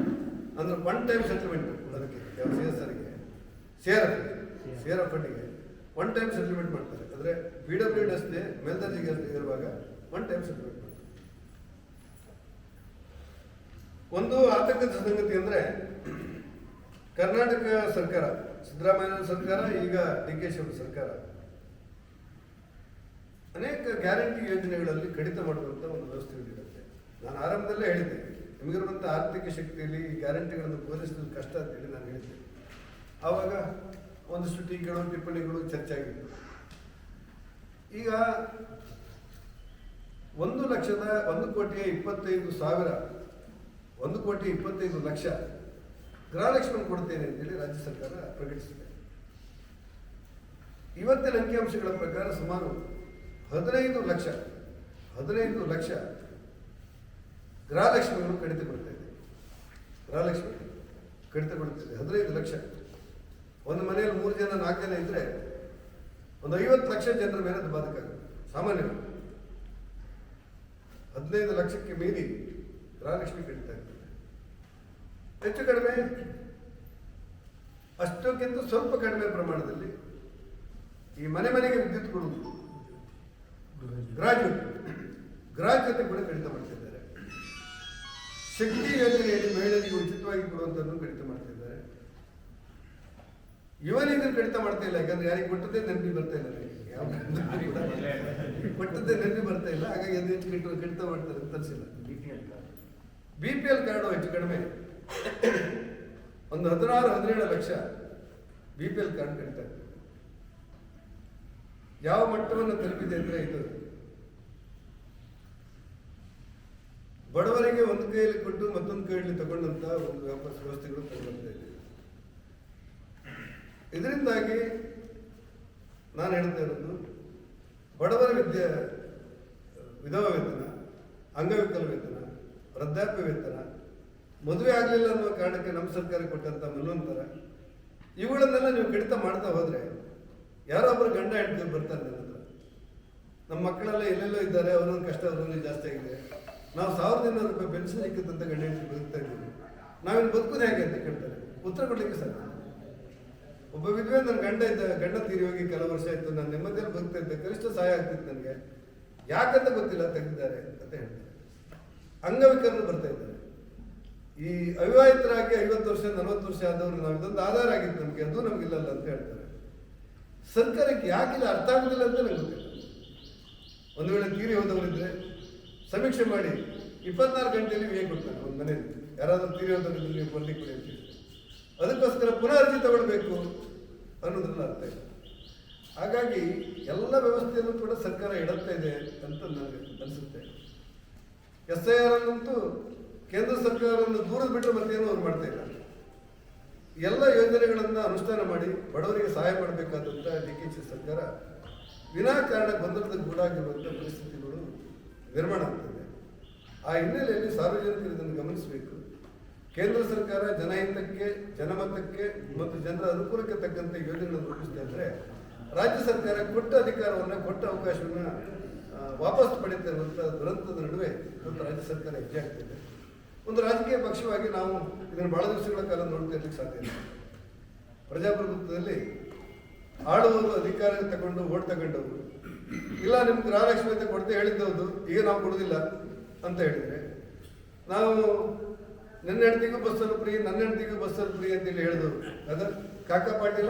ಅಂದರೆ 1 ಟೈಮ್ ಸೆಟಲ್ಮೆಂಟ್ ಅದಕ್ಕೆ CSRಗೆ CRF ಫಂಡಿಗೆ 1 ಟೈಮ್ ಸೆಟಲ್ಮೆಂಟ್ ಮಾಡ್ತಾರೆ. ಅಂದರೆ PWD ರಸ್ತೆ ಮೇಲ್ದರ್ಜೆಗೆ ಇರುವಾಗ 1 ಟೈಮ್ ಸೆಟಲ್ಮೆಂಟ್ ಮಾಡ್ತಾರೆ. ಒಂದು ಆತಂಕದ ಸಂಗತಿ ಅಂದರೆ ಕರ್ನಾಟಕ ಸರ್ಕಾರ, ಸಿದ್ದರಾಮಯ್ಯ ಸರ್ಕಾರ, ಈಗ DK ಶಿವಕುಮಾರ್ ಸರ್ಕಾರ ಅನೇಕ ಗ್ಯಾರಂಟಿ ಯೋಜನೆಗಳಲ್ಲಿ ಕಡಿತ ಮಾಡುವಂಥ ಒಂದು ವ್ಯವಸ್ಥೆ ಇರುತ್ತೆ. ನಾನು ಆರಂಭದಲ್ಲೇ ಹೇಳಿದ್ದೆ, ನಿಮಗಿರುವಂಥ ಆರ್ಥಿಕ ಶಕ್ತಿಯಲ್ಲಿ ಈ ಗ್ಯಾರಂಟಿಗಳನ್ನು ಪೂರೈಸೋದು ಕಷ್ಟ ಅಂತೇಳಿ ನಾನು ಹೇಳಿದ್ದೆ. ಆವಾಗ ಒಂದಷ್ಟು ಟೀಕೆಗಳು ಟಿಪ್ಪಣಿಗಳು ಚರ್ಚೆ ಆಗಿತ್ತು. ಈಗ 1,25,000 ಗೃಹಲಕ್ಷ್ಮಿ ಕೊಡ್ತೇನೆ ಅಂತೇಳಿ ರಾಜ್ಯ ಸರ್ಕಾರ ಪ್ರಕಟಿಸಿದೆ. ಇವತ್ತಿನ ಅಂಕಿಅಂಶಗಳ ಪ್ರಕಾರ ಸುಮಾರು 15 ಲಕ್ಷ ಗೃಹಲಕ್ಷ್ಮಿಗಳು ಕಡಿತಗೊಳ್ತಾ ಇದೆ. 15 ಲಕ್ಷ. ಒಂದು ಮನೆಯಲ್ಲಿ 3 ಜನ 4 ಜನ ಇದ್ರೆ ಒಂದು 50 ಲಕ್ಷ ಜನರ ಮೇಲೆ ಅದು ಬಾಧಕ ಆಗುತ್ತೆ. ಸಾಮಾನ್ಯವಾಗಿ 15 ಲಕ್ಷಕ್ಕೆ ಮೀರಿ ಗೃಹಲಕ್ಷ್ಮಿ ಕಡಿತ ಆಗ್ತದೆ. ಹೆಚ್ಚು ಕಡಿಮೆ ಅಷ್ಟಕ್ಕಿಂತ ಸ್ವಲ್ಪ ಕಡಿಮೆ ಪ್ರಮಾಣದಲ್ಲಿ ಈ ಮನೆಗೆ ವಿದ್ಯುತ್ ಕೊಡುವುದು, ಗ್ರಾಹ್ಯತೆ ಕೂಡ ಕಡಿತ ಮಾಡ್ತಿದ್ದಾರೆ. ಶಕ್ತಿ ಯೋಜನೆಯಲ್ಲಿ ಮಹಿಳೆಯರಿಗೆ ಉಚಿತವಾಗಿ ಕೊಡುವಂಥದ್ದನ್ನು ಕಡಿತ ಮಾಡ್ತಿದ್ದಾರೆ. ಯುವನಿಗೆ ಕಡಿತ ಮಾಡ್ತಾ ಇಲ್ಲ. ಯಾಕಂದ್ರೆ ಯಾರಿಗೆ ಕೊಟ್ಟದ್ದೇ ನೆನಪಿ ಬರ್ತಾ ಇಲ್ಲ. ಕೊಟ್ಟದ್ದೇ ನೆನಪಿ ಬರ್ತಾ ಇಲ್ಲ. ಹಾಗಾಗಿ ಅದು ಹೆಚ್ಚು ಕಡಿತ ಮಾಡ್ತಾರೆ ಅಂತ ಅನಿಸಿಲ್ಲ. BPL ಕಾರ್ಡು ಹೆಚ್ಚು ಕಡಿಮೆ ಒಂದು 16-17 ಲಕ್ಷ BPL ಕಾರ್ಡ್ ಕಡಿತ ಆಗ್ತದೆ. ಯಾವ ಮಟ್ಟವನ್ನು ತಲುಪಿದೆ ಅಂದರೆ ಇದು ಬಡವರಿಗೆ ಒಂದು ಕೈಯಲ್ಲಿ ಕೊಟ್ಟು ಮತ್ತೊಂದು ಕೈಯಲ್ಲಿ ತಗೊಂಡಂತ ಒಂದು ವ್ಯವಸ್ಥೆಗಳು ತಗೊಂಡ್ತಾ ಇದೆ. ಇದರಿಂದಾಗಿ ನಾನು ಹೇಳ್ತಾ ಇರೋದು, ಬಡವರ ವಿಧವಾ ವೇತನ, ಅಂಗವಿಕಲ ವೇತನ, ವೃದ್ಧಾಪ್ಯ ವೇತನ, ಮದುವೆ ಆಗಲಿಲ್ಲ ಅನ್ನುವ ಕಾರಣಕ್ಕೆ ನಮ್ಮ ಸರ್ಕಾರ ಕೊಟ್ಟಂತ ಮಲ್ಲೊಂತರ, ಇವುಗಳನ್ನೆಲ್ಲ ನೀವು ಕಡಿತ ಮಾಡ್ತಾ ಹೋದ್ರೆ ಯಾರೊಬ್ಬರು ಗಂಡ ಹೆಂಡತಿ ಬರ್ತಾರೆ ನನ್ನ ಹತ್ರ. ನಮ್ಮ ಮಕ್ಕಳೆಲ್ಲ ಎಲ್ಲೆಲ್ಲೋ ಇದ್ದಾರೆ, ಅವ್ರವ್ರ ಕಷ್ಟ ಅವ್ರಲ್ಲಿ ಜಾಸ್ತಿ ಆಗಿದೆ. ನಾವು 1,200 ರೂಪಾಯಿ ಪೆನ್ಷನ್ ಸಿಕ್ಕಂತ ಗಂಡ ಹೆಂಡತಿ ಬದುಕ್ತಾ ಇದ್ದೀವಿ. ನಾವಿನ್ನು ಬದುಕುದು ಹೇಗೆ ಅಂತ ಕೇಳ್ತಾರೆ. ಉತ್ತರ ಕೊಡ್ಲಿಕ್ಕೆ ಸರ್, ಒಬ್ಬ ವಿಧವೆ ನನ್ನ ಗಂಡ ತೀರಿ ಹೋಗಿ ಕೆಲವು ವರ್ಷ ಆಯ್ತು, ನಾನು ನೆಮ್ಮದಿಯಲ್ಲಿ ಬದುಕ್ತಾ ಇದ್ದೆ, ಕನಿಷ್ಠ ಸಹಾಯ ಆಗ್ತಿತ್ತು ನನಗೆ, ಯಾಕಂತ ಗೊತ್ತಿಲ್ಲ ತೆಗೆದಿದ್ದಾರೆ ಅಂತ ಹೇಳ್ತಾರೆ. ಅಂಗವಿಕಲರು ಬರ್ತಾ ಇದ್ದಾರೆ. ಈ ಅವಿವಾಹಿತರಾಗಿ 50 ವರ್ಷ 40 ವರ್ಷ ಆದವರು ನಾವು ಇದೊಂದು ಆಧಾರ ಆಗಿತ್ತು ನಮಗೆ, ಅದು ನಮಗಿಲ್ಲಲ್ಲ ಅಂತ ಹೇಳ್ತಾರೆ. ಸರ್ಕಾರಕ್ಕೆ ಯಾಕಿಲ್ಲ ಅರ್ಥ ಆಗುದಿಲ್ಲ ಅಂತ ನನಗೆ ಗೊತ್ತಿಲ್ಲ. ಒಂದು ವೇಳೆ ತೀರಿ ಹೋದವರಿದ್ರೆ ಸಮೀಕ್ಷೆ ಮಾಡಿ 24 ಗಂಟೆಯಲ್ಲಿ ವಿಮೆ ಕೊಡ್ತಾರೆ ಒಂದು ಮನೆಯಲ್ಲಿ. ಯಾರಾದರೂ ತೀರಿ ಹೋದವರಿದ್ರೆ ನೀವು ಕೊಡ್ಲಿಕ್ಕೆ ಕೊಡಿ ಅಂತ ಹೇಳಿ, ಅದಕ್ಕೋಸ್ಕರ ಪುನಃ ಅರ್ಜಿ ತಗೊಳ್ಬೇಕು ಅನ್ನೋದ್ರಲ್ಲಿ ಅರ್ಥ ಇಲ್ಲ. ಹಾಗಾಗಿ ಎಲ್ಲ ವ್ಯವಸ್ಥೆಯನ್ನು ಕೂಡ ಸರ್ಕಾರ ಇಡುತ್ತಾ ಇದೆ ಅಂತ ನನಗೆ ಅನಿಸುತ್ತೆ. SIR ಅನ್ನಂತೂ ಕೇಂದ್ರ ಸರ್ಕಾರವನ್ನು ದೂರದ ಬಿಟ್ಟರೆ ಮತ್ತೇನು ಅವ್ರು ಮಾಡ್ತಾ ಇಲ್ಲ. ಎಲ್ಲ ಯೋಜನೆಗಳನ್ನು ಅನುಷ್ಠಾನ ಮಾಡಿ ಬಡವರಿಗೆ ಸಹಾಯ ಮಾಡಬೇಕಾದಂಥ DKಶಿ ಸರ್ಕಾರ ವಿನಾಕಾರಣ ಗೊಂದಲದ ಗೂಡಾಗಿರುವಂಥ ಪರಿಸ್ಥಿತಿಗಳು ನಿರ್ಮಾಣ ಆಗ್ತದೆ. ಆ ಹಿನ್ನೆಲೆಯಲ್ಲಿ ಸಾರ್ವಜನಿಕರು ಇದನ್ನು ಗಮನಿಸಬೇಕು. ಕೇಂದ್ರ ಸರ್ಕಾರ ಜನಹಿತಕ್ಕೆ, ಜನಮತಕ್ಕೆ ಮತ್ತು ಜನರ ಅನುಕೂಲಕ್ಕೆ ತಕ್ಕಂತೆ ಯೋಜನೆಗಳನ್ನು ರೂಪಿಸ್ತಾ ಇದ್ದರೆ, ರಾಜ್ಯ ಸರ್ಕಾರ ಕೊಟ್ಟ ಅಧಿಕಾರವನ್ನು, ಕೊಟ್ಟ ಅವಕಾಶವನ್ನು ವಾಪಸ್ ಪಡೀತಾ ಇರುವಂಥ ದುರಂತದ ನಡುವೆ ಇವತ್ತು ರಾಜ್ಯ ಸರ್ಕಾರ ಹೆಜ್ಜೆ ಆಗ್ತಿದೆ. ಒಂದು ರಾಜಕೀಯ ಪಕ್ಷವಾಗಿ ನಾವು ಇದನ್ನು ಬಹಳ ದಿವಸಗಳ ಕಾಲ ನೋಡ್ತಾ ಇರಲಿಕ್ಕೆ ಸಾಧ್ಯ ಇಲ್ಲ. ಪ್ರಜಾಪ್ರಭುತ್ವದಲ್ಲಿ ಆಳುವವರು ಅಧಿಕಾರ ತಗೊಂಡು ಓಟ್ ತಗೊಂಡವರು, ಇಲ್ಲ ನಿಮ್ಗೆ ಗೃಹಲಕ್ಷ್ಮಿ ಅಂತ ಕೊಡ್ತೇ ಹೇಳಿದ್ದವುದು, ಈಗ ನಾವು ಕೊಡೋದಿಲ್ಲ ಅಂತ ಹೇಳಿದರೆ, ನಾವು ನನ್ನ ಹೆಂಡತಿಗೂ ಬಸ್ಸಲ್ಲಿ ಫ್ರೀ, ನನ್ನ ಹೆಂಡತಿಗೂ ಬಸ್ಸಲ್ಲಿ ಫ್ರೀ ಅಂತೇಳಿ ಹೇಳಿದವರು, ಅದು ಕಾಕಾ ಪಾಟೀಲ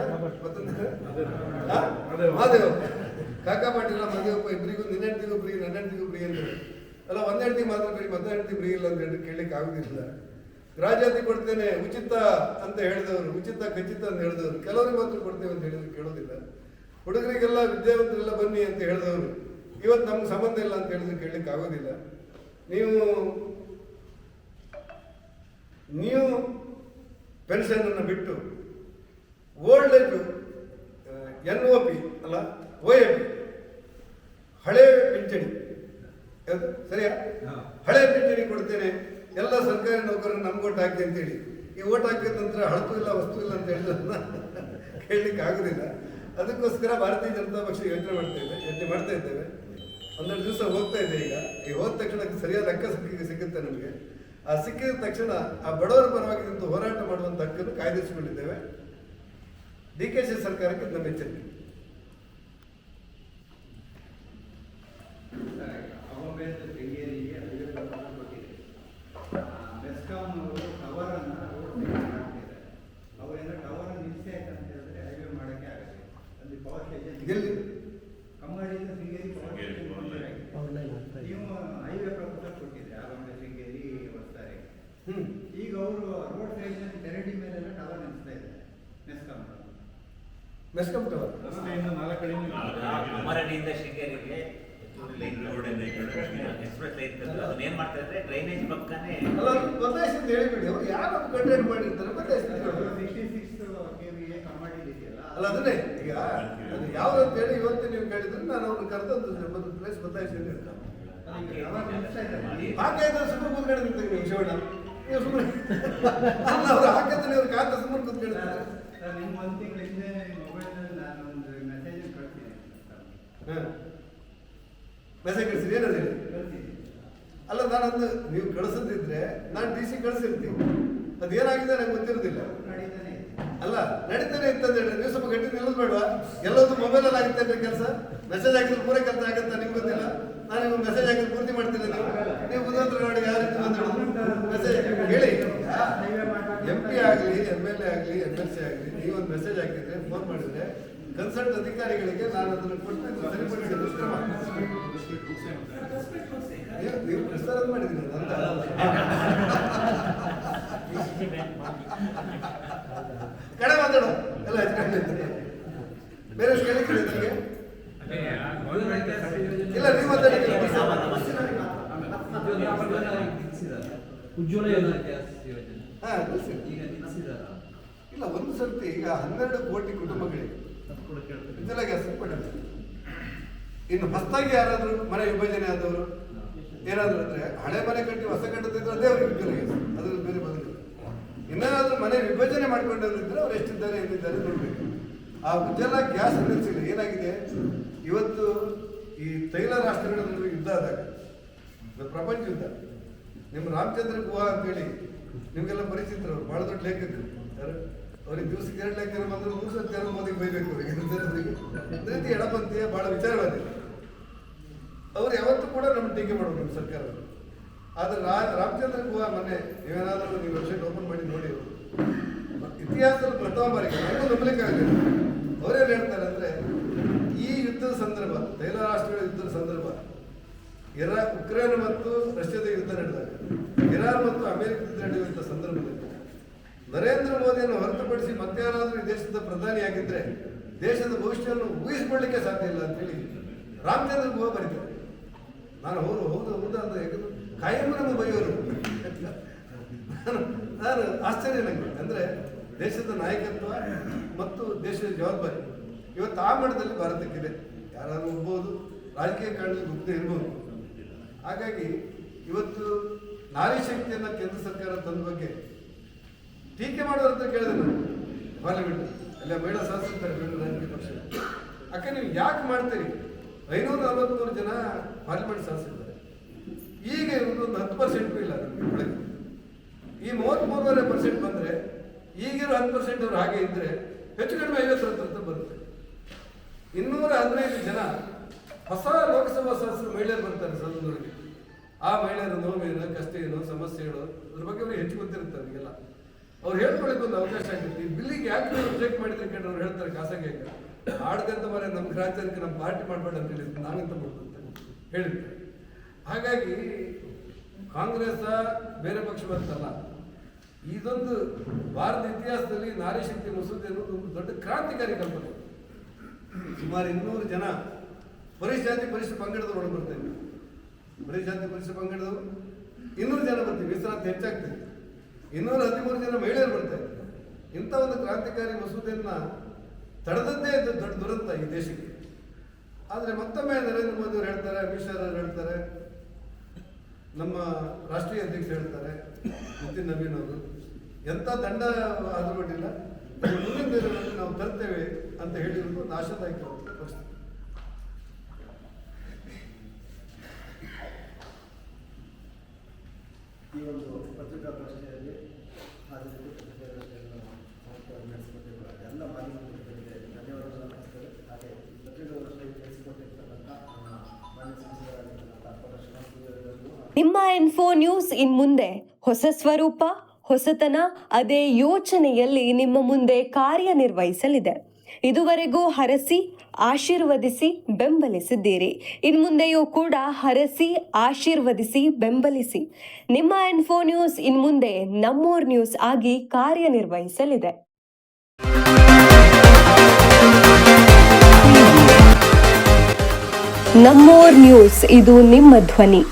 ಮಾದೇವ, ಕಾಕಾ ಪಾಟೀಲ ಮಾದೇವಪ್ಪ ಇಬ್ಬರಿಗೂ ನಿನ್ನ ಹೆಂಡತಿಗೂ ಫ್ರೀ, ನನ್ನ ಹೆಂಡತಿಗೂ ಫ್ರೀ ಅಂತ ಹೇಳಿ, ಅಲ್ಲ ಒಂದ್ ಹೆಂಡತಿ ಮಾತ್ರ ಫ್ರೀ, ಮತ್ತೊಂದು ಹೆಂಡತಿ ಫ್ರೀ ಇಲ್ಲ ಅಂತ ಹೇಳಿ ಕೇಳಲಿಕ್ಕೆ ಆಗುದಿಲ್ಲ. ರಾಜಾತಿ ಕೊಡ್ತೇನೆ ಉಚಿತ ಅಂತ ಹೇಳಿದವರು, ಉಚಿತ ಖಚಿತ ಅಂತ ಹೇಳಿದವರು, ಕೆಲವರಿಗೆ ಮಾತ್ರ ಕೊಡ್ತೇವೆ ಅಂತ ಹೇಳಿದ್ರೆ ಕೇಳೋದಿಲ್ಲ. ಹುಡುಗರಿಗೆಲ್ಲ ವಿದ್ಯಾವಂತರೆಲ್ಲ ಬನ್ನಿ ಅಂತ ಹೇಳಿದವರು, ಇವತ್ತು ನಮ್ಗೆ ಸಂಬಂಧ ಇಲ್ಲ ಅಂತ ಹೇಳಿದ್ರೆ ಕೇಳಲಿಕ್ಕೆ ಆಗೋದಿಲ್ಲ. ನೀವು ಪೆನ್ಷನ್ ಅನ್ನು ಬಿಟ್ಟು ಓಲ್ಡ್ ಏಜ್ NOP ಅಲ್ಲ OAP ಹಳೆ ಪಿಂಚಣಿ, ಸರಿಯಾ, ಹಳೆ ಪಿಂಚಣಿ ಕೊಡ್ತೇನೆ, ಎಲ್ಲ ಸರ್ಕಾರಿ ನೌಕರರು ನಮ್ಗೆ ಓಟ್ ಹಾಕಿ ಅಂತೇಳಿ, ಈ ಓಟ್ ಹಾಕಿದ ನಂತರ ಹಳತು ಇಲ್ಲ ವಸ್ತು ಇಲ್ಲ ಅಂತ ಹೇಳಿದ್ರನ್ನ ಕೇಳಲಿಕ್ಕೆ ಆಗೋದಿಲ್ಲ. ಅದಕ್ಕೋಸ್ಕರ ಭಾರತೀಯ ಜನತಾ ಪಕ್ಷ ಯೋಚನೆ ಮಾಡ್ತಾ ಇದ್ದೇವೆ. 12 ದಿವಸ ಹೋಗ್ತಾ ಇದೆ. ಈಗ ಹೋದ ತಕ್ಷಣ ಸರಿಯಾದ ಲೆಕ್ಕ ಸಿಗುತ್ತೆ ನಮಗೆ. ಆ ಸಿಕ್ಕಿದ ತಕ್ಷಣ ಆ ಬಡವರ ಪರವಾಗಿ ನಿಂತು ಹೋರಾಟ ಮಾಡುವಂಥ ಹಕ್ಕನ್ನು ಕಾಯ್ದಿರಿಸಿಕೊಂಡಿದ್ದೇವೆ. DKಶಿ ಸರ್ಕಾರಕ್ಕೆ ನಮ್ಮ ಎಚ್ಚರಿಕೆ. ಎಲ್ಲಿ ಈಗ ಅವರು ರೋಡ್ ಸೈಡ್ ಕೆರಡಿ ಮೇಲೆಲ್ಲ ಟವರ್ ನಿಲ್ಲಿಸ್ತಾ ಇದ್ದಾರೆ. ಮೆಸ್ಕಾಂ ಟವರ್ ಅಮರಡಿಯಿಂದ ಶೃಂಗೇರಿಗೆ ಎಕ್ಸ್ಪ್ರೆಸ್ ಲೈನ್ ಏನ್ ಮಾಡ್ತಾ ಇದ್ರೆ ಡ್ರೈನೇಜ್ ಪಕ್ಕನೇ ಅಲ್ಲ, ಬದಲಾಯಿಸಿದ್ದು ಹೇಳಿಬಿಡಿ. ಅವ್ರು ಯಾರು ಕಂಟೆಂಟ್ ಮಾಡಿರ್ತಾರೆ ಬದಲಾಯಿಸಿದ್ರು. 66 KVA ಕಮಾಡಿದೆಯಲ್ಲ, ಅಲ್ಲ ಅದನ್ನೇ ಈಗ ಅದು ಯಾವ್ದಂತ ಹೇಳಿ ಇವತ್ತು ನೀವು ಕೇಳಿದ್ರೆ ನಾನು ಅವ್ರನ್ನ ಕರೆದೊಂದು ಪ್ಲೇಸ್ ಬದಲಾಯಿಸಿ ಹಾಗಾದ್ರೆ ಸುಮ್ಮನೆ ಕೂತ್ಕೊಂಡು ನಿಂತಿದ್ದೀವಿ ಶಿವಣ್ಣ, ನೀವು ಸುಮ್ಮನೆ ಅಲ್ಲ, ಅವ್ರು ಹಾಕಿದ್ರೆ ಅವ್ರು ಕಾತ ಸುಮ್ಮನೆ ಕೂತ್ಕೊಂಡಿರ್ತಾರೆ. ನಿಮ್ಮ 1 ತಿಂಗಳ ಹಿಂದೆ ಮೊಬೈಲ್ನಲ್ಲಿ ನಾನು ಒಂದು ಮೆಸೇಜ್ ಕಳ್ತೀನಿ. ಮೆಸೇಜ್ ಕಳಿಸಿರಿ, ಏನದು ಹೇಳಿ. ಅಲ್ಲ, ನಾನಂದು ನೀವು ಕಳಿಸದಿದ್ರೆ ನಾನು DC ಕಳಿಸಿರ್ತೀನಿ. ಅದೇನಾಗಿದೆ ನಂಗೆ ಗೊತ್ತಿರೋದಿಲ್ಲ. ಅಲ್ಲ, ನಡೀತಾನೆ ಇತ್ತಂದ್ರೆ ನೀವು ಸ್ವಲ್ಪ ಗಟ್ಟಿ ನಿಲ್ಲೋದು ಬೇಡವಾ? ಎಲ್ಲದೂ ಮೊಬೈಲಲ್ಲಿ ಆಗುತ್ತೆ ಅಂದ್ರೆ ಕೆಲಸ. ಮೆಸೇಜ್ ಹಾಕಿದ್ರೆ ಪೂರ ಕೆಲಸ ಆಗುತ್ತಾ ನಿಮ್ಗೆ ಗೊತ್ತಿಲ್ಲ. ನಾನು ನಿಮ್ಗೆ ಮೆಸೇಜ್ ಹಾಕಿದ್ರೆ ಪೂರ್ತಿ ಮಾಡ್ತೀನಿ. ನೀವು ಬುದ್ಧಂತರ ನೋಡಿ ಯಾವ ರೀತಿ ಮಾತಾಡೋದು. ಮೆಸೇಜ್ ಹೇಳಿ, MP ಆಗಲಿ, MLA ಆಗಲಿ, MLC ಆಗಲಿ, ನೀವೊಂದು ಮೆಸೇಜ್ ಹಾಕಿದ್ರೆ, ಫೋನ್ ಮಾಡಿದ್ರೆ ಕನ್ಸಲ್ಟ್ ಅಧಿಕಾರಿಗಳಿಗೆ ನಾನು ಅದನ್ನು ಕೊಟ್ಟು ಸರಿಪಡಿಸಿದ ಕ್ರಮ ನೀವು ಪ್ರಸ್ತಾರ ಮಾಡಿದ್ದೀರಿ ಅಂತ ಕಡೆ ಮಾತಾಡೋ ಎಲ್ಲ ಹೆಚ್ಕೊಂಡಿರ್ತೀನಿ. ಬೇರೆ ಕೇಳಿದ್ರೆ ನಿಮಗೆ ಇಲ್ಲ, ನೀವು ಮಾತಾಡಿದ್ದೀರಿ. ಉಜ್ವಲ ಯೋಜನೆ ಇಲ್ಲ, ಒಂದು ಸರ್ತಿ ಈಗ 12 ಕೋಟಿ ಕುಟುಂಬಗಳಿಗೆ ಉಜ್ವಲ ಗ್ಯಾಸ್ ಕೊಟ್ಟಿಲ್ಲ. ಇನ್ನು ಹೊಸದಾಗಿ ಯಾರಾದರೂ ಮನೆ ವಿಭಜನೆ ಆದವರು ಏನಾದ್ರು ಅಂದ್ರೆ ಹಳೆ ಮನೆ ಕಟ್ಟಿ ಹೊಸ ಕಟ್ಟದಿದ್ರೆ ಅದೇ ಅವ್ರಿಗೆ ಉಜ್ವಲ ಗ್ಯಾಸ್, ಅದ್ರಲ್ಲಿ ಬೇರೆ ಬದಲು. ಇನ್ನೇನಾದ್ರೂ ಮನೆ ವಿಭಜನೆ ಮಾಡ್ಕೊಂಡವ್ರಿದ್ರೆ ಅವ್ರು ಎಷ್ಟಿದ್ದಾರೆ ಏನಿದ್ದಾರೆ ನೋಡ್ಬೇಕು. ಆ ಉಜ್ವಲ ಗ್ಯಾಸ್ ನಿಲ್ಲಿಸಿಲ್ಲ. ಏನಾಗಿದೆ ಇವತ್ತು ಈ ತೈಲ ರಾಷ್ಟ್ರಗಳ ನಡುವೆ ಯುದ್ಧ ಆದಾಗ, ಪ್ರಪಂಚ ಯುದ್ಧ, ನಿಮ್ಮ ರಾಮಚಂದ್ರ ಗುಹಾ ಅಂತೇಳಿ ನಿಮಗೆಲ್ಲ ಪರಿಚಿತರು, ಬಹಳ ದೊಡ್ಡ ಲೇಖಕರು. ಅವ್ರಿಗೆ ದಿವಸಕ್ಕೆ 2 ಲೇಖನ ಬಂದ್ರೆ 3 ಸಲ ಜನ ಮೋದಿಗೆ ಬೈಬೇಕು. ಅವರಿಗೆ ಅದೇ ರೀತಿ ಎಡಪಂಥೀಯ ಬಹಳ ವಿಚಾರವಾದಿ. ಅವ್ರು ಯಾವತ್ತೂ ಕೂಡ ನಮ್ಮ ಟೀಕೆ ಮಾಡೋದು ನಮ್ಮ ಸರ್ಕಾರವನ್ನು. ಆದರೆ ರಾಮಚಂದ್ರ ಗುಹಾ ಮೊನ್ನೆ ನೀವೇನಾದರೂ ನೀವು ವೆಬ್ಸೈಟ್ ಓಪನ್ ಮಾಡಿ ನೋಡಿ, ಇತಿಹಾಸದಲ್ಲಿ ಪ್ರಥಮ ಬಾರಿಗೆ ನನಗೂ ನಂಬಲಿಕ್ಕಾಗಲಿಲ್ಲ. ಅವರೇನು ಹೇಳ್ತಾರೆ ಅಂದರೆ, ಈ ಯುದ್ಧದ ಸಂದರ್ಭ, ತೈಲ ರಾಷ್ಟ್ರಗಳ ಯುದ್ಧದ ಸಂದರ್ಭ, ಉಕ್ರೇನ್ ಮತ್ತು ರಷ್ಯಾದ ಯುದ್ಧ ನಡೆದಾಗ, ಇರಾನ್ ಮತ್ತು ಅಮೆರಿಕ ಯುದ್ಧ ನಡೆಯುವಂಥ ಸಂದರ್ಭದಲ್ಲಿ ನರೇಂದ್ರ ಮೋದಿಯನ್ನು ಹೊರತುಪಡಿಸಿ ಮತ್ತಾರಾದರೂ ಈ ದೇಶದ ಪ್ರಧಾನಿಯಾಗಿದ್ದರೆ ದೇಶದ ಭವಿಷ್ಯವನ್ನು ಊಹಿಸಿಕೊಳ್ಳಲಿಕ್ಕೆ ಸಾಧ್ಯ ಇಲ್ಲ ಅಂತೇಳಿ ರಾಮಚಂದ್ರ ಗುಹಾ ಬರೀತಾರೆ. ನಾನು ಹೌದು ಅಂತ ಯಾಕಂದ್ರೆ ಕಾಯಂ ನಮ್ಮ ಬೈಯೋರು. ನಾನು ಆಶ್ಚರ್ಯ ನನಗೆ, ಅಂದರೆ ದೇಶದ ನಾಯಕತ್ವ ಮತ್ತು ದೇಶದ ಜವಾಬ್ದಾರಿ ಇವತ್ತು ಆ ಮಟ್ಟದಲ್ಲಿ ಭಾರತಕ್ಕಿದೆ. ಯಾರಾದ್ರೂ ಹೋಗ್ಬೋದು, ರಾಜಕೀಯ ಕಾರಣದಲ್ಲಿ ಗುಪ್ತ ಇರ್ಬೋದು. ಹಾಗಾಗಿ ಇವತ್ತು ನಾರಿ ಶಕ್ತಿಯನ್ನು ಕೇಂದ್ರ ಸರ್ಕಾರ ತಂದ ಬಗ್ಗೆ ಟೀಕೆ ಮಾಡೋದಂತ ಕೇಳಿದೆ ನಾನು ಪಾರ್ಲಿಮೆಂಟ್. ಅಲ್ಲ ಮಹಿಳಾ ಶಾಸಕರು ರಾಜಕೀಯ ಪಕ್ಷ, ಅಕ್ಕ ನೀವು ಯಾಕೆ ಮಾಡ್ತೀರಿ? 543 ಜನ ಪಾರ್ಲಿಮೆಂಟ್ ಶಾಸಕರಿದ್ದಾರೆ. ಈಗ ಒಂದು 10% ಇಲ್ಲ ನಮಗೆ ಒಳಗೆ. ಈ 33.5% ಬಂದರೆ ಈಗಿರೋ 10% ಅವರು ಹಾಗೆ ಇದ್ದರೆ ಹೆಚ್ಚು ಕಡಿಮೆ 50 ಬರುತ್ತೆ. 215 ಜನ ಹೊಸ ಲೋಕಸಭಾ ಸದಸ್ಯರು ಮಹಿಳೆಯರು ಬರ್ತಾರೆ ಸದನದೊಳಗೆ. ಆ ಮಹಿಳೆಯರ ನೋವೇನು, ಕಷ್ಟ ಏನು, ಸಮಸ್ಯೆಗಳು, ಅದ್ರ ಬಗ್ಗೆ ಅವ್ರಿಗೆ ಹೆಚ್ಚು ಗೊತ್ತಿರುತ್ತೆ. ಅವರಿಗೆಲ್ಲ ಅವ್ರು ಹೇಳ್ಕೊಳ್ಳಿಕ್ಕೆ ಒಂದು ಅವಕಾಶ ಆಗಿರುತ್ತೆ. ಈ ಬಿಲ್ಲಿಗೆ ಯಾಕೆ ರಿಜೆಕ್ಟ್ ಮಾಡಿದ್ರೆ ಕೇಳಿ ಅವ್ರು ಹೇಳ್ತಾರೆ ಖಾಸಗಿಯಾಗಿ, ಆಡ್ದಂತ ಮರೆ ನಮ್ಮ ರಾಜ್ಯಕ್ಕೆ ನಮ್ಮ ಪಾರ್ಟಿ ಮಾಡಬೇಡ ಅಂತ ಹೇಳಿದ್ರು, ನಾವೆಂತ ಮಾಡ್ಬೋದು ಅಂತ ಹೇಳಿರ್ತಾರೆ. ಹಾಗಾಗಿ ಕಾಂಗ್ರೆಸ್ ಬೇರೆ ಪಕ್ಷ ಬಂತಲ್ಲ, ಇದೊಂದು ಭಾರತ ಇತಿಹಾಸದಲ್ಲಿ ನಾರಿ ಶಕ್ತಿ ಮಸೂದೆ ಅನ್ನೋದು ಒಂದು ದೊಡ್ಡ ಕ್ರಾಂತಿಕಾರಿ ಕಲ್ಪನೆ. ಸುಮಾರು 200 ಜನ ಪರಿಶಾತಿ ಪರಿಶಿಷ್ಟ ಪಂಗಡದವರು ಒಳಗೆ ಬರ್ತಾರೆ. ಪರಿಶಾತಿ ಪರಿಶಿಷ್ಟ ಪಂಗಡದವರು 200 ಜನ ಬರ್ತೀವಿ, ಮೀಸಲಾತಿ ಹೆಚ್ಚಾಗ್ತದೆ. 213 ಜನ ಮಹಿಳೆಯರು ಬರ್ತಾರೆ. ಇಂಥ ಒಂದು ಕ್ರಾಂತಿಕಾರಿ ಮಸೂದೆಯನ್ನು ತಡೆದದ್ದೇ ದೊಡ್ಡ ದುರಂತ ಈ ದೇಶಕ್ಕೆ. ಆದರೆ ಮತ್ತೊಮ್ಮೆ ನರೇಂದ್ರ ಮೋದಿ ಅವರು ಹೇಳ್ತಾರೆ, ಅಮಿತ್ ಶಾ ಅವರು ಹೇಳ್ತಾರೆ, ನಮ್ಮ ರಾಷ್ಟ್ರೀಯ ಅಧ್ಯಕ್ಷರು ಹೇಳ್ತಾರೆ, ನಿತಿನ್ ನವೀನ್ ಅವರು, ಎಂಥ ದಂಡ ಆದರೂ ಬಿಟ್ಟಿಲ್ಲ, ಮುಂದಿನ ದಿನಗಳಲ್ಲಿ ನಾವು ತರ್ತೇವೆ ಅಂತ ಹೇಳಿರೋದು ಒಂದು ಆಶಾದಾಯಕ ಪರಿಸ್ಥಿತಿ. ಈ ಒಂದು ಪತ್ರಿಕಾಗೋಷ್ಠಿಯಲ್ಲಿ ನಡೆಸಿಕೊಟ್ಟಿರುವ ಎಲ್ಲ ಮಾಧ್ಯಮಗಳಿಗೆ ಧನ್ಯವಾದಗಳನ್ನು ಅರ್ಪಿಸ್ತೇವೆ. ಹಾಗೆ ಪತ್ರಿಕಾಗೋಷ್ಠಿಯಲ್ಲಿ ನಡೆಸಿಕೊಟ್ಟಿರ್ತಕ್ಕಂಥ ಮಾನ್ಯ ಸಂಸದರಾಗಿರ್ತಕ್ಕಂಥ ನಿಮ್ಮ ಇನ್ಫೋ ನ್ಯೂಸ್ ಇನ್ಮುಂದೆ ಹೊಸ ಸ್ವರೂಪ, ಹೊಸತನ, ಅದೇ ಯೋಚನೆಯಲ್ಲಿ ನಿಮ್ಮ ಮುಂದೆ ಕಾರ್ಯನಿರ್ವಹಿಸಲಿದೆ. ಇದುವರೆಗೂ ಹರಸಿ, ಆಶೀರ್ವದಿಸಿ, ಬೆಂಬಲಿಸಿದ್ದೀರಿ. ಇನ್ಮುಂದೆಯೂ ಕೂಡ ಹರಸಿ, ಆಶೀರ್ವದಿಸಿ, ಬೆಂಬಲಿಸಿ. ನಿಮ್ಮ ಇನ್ಫೋ ನ್ಯೂಸ್ ಇನ್ಮುಂದೆ ನಮ್ಮೋರ್ ನ್ಯೂಸ್ ಆಗಿ ಕಾರ್ಯನಿರ್ವಹಿಸಲಿದೆ. ನಮ್ಮೋರ್ ನ್ಯೂಸ್, ಇದು ನಿಮ್ಮ ಧ್ವನಿ.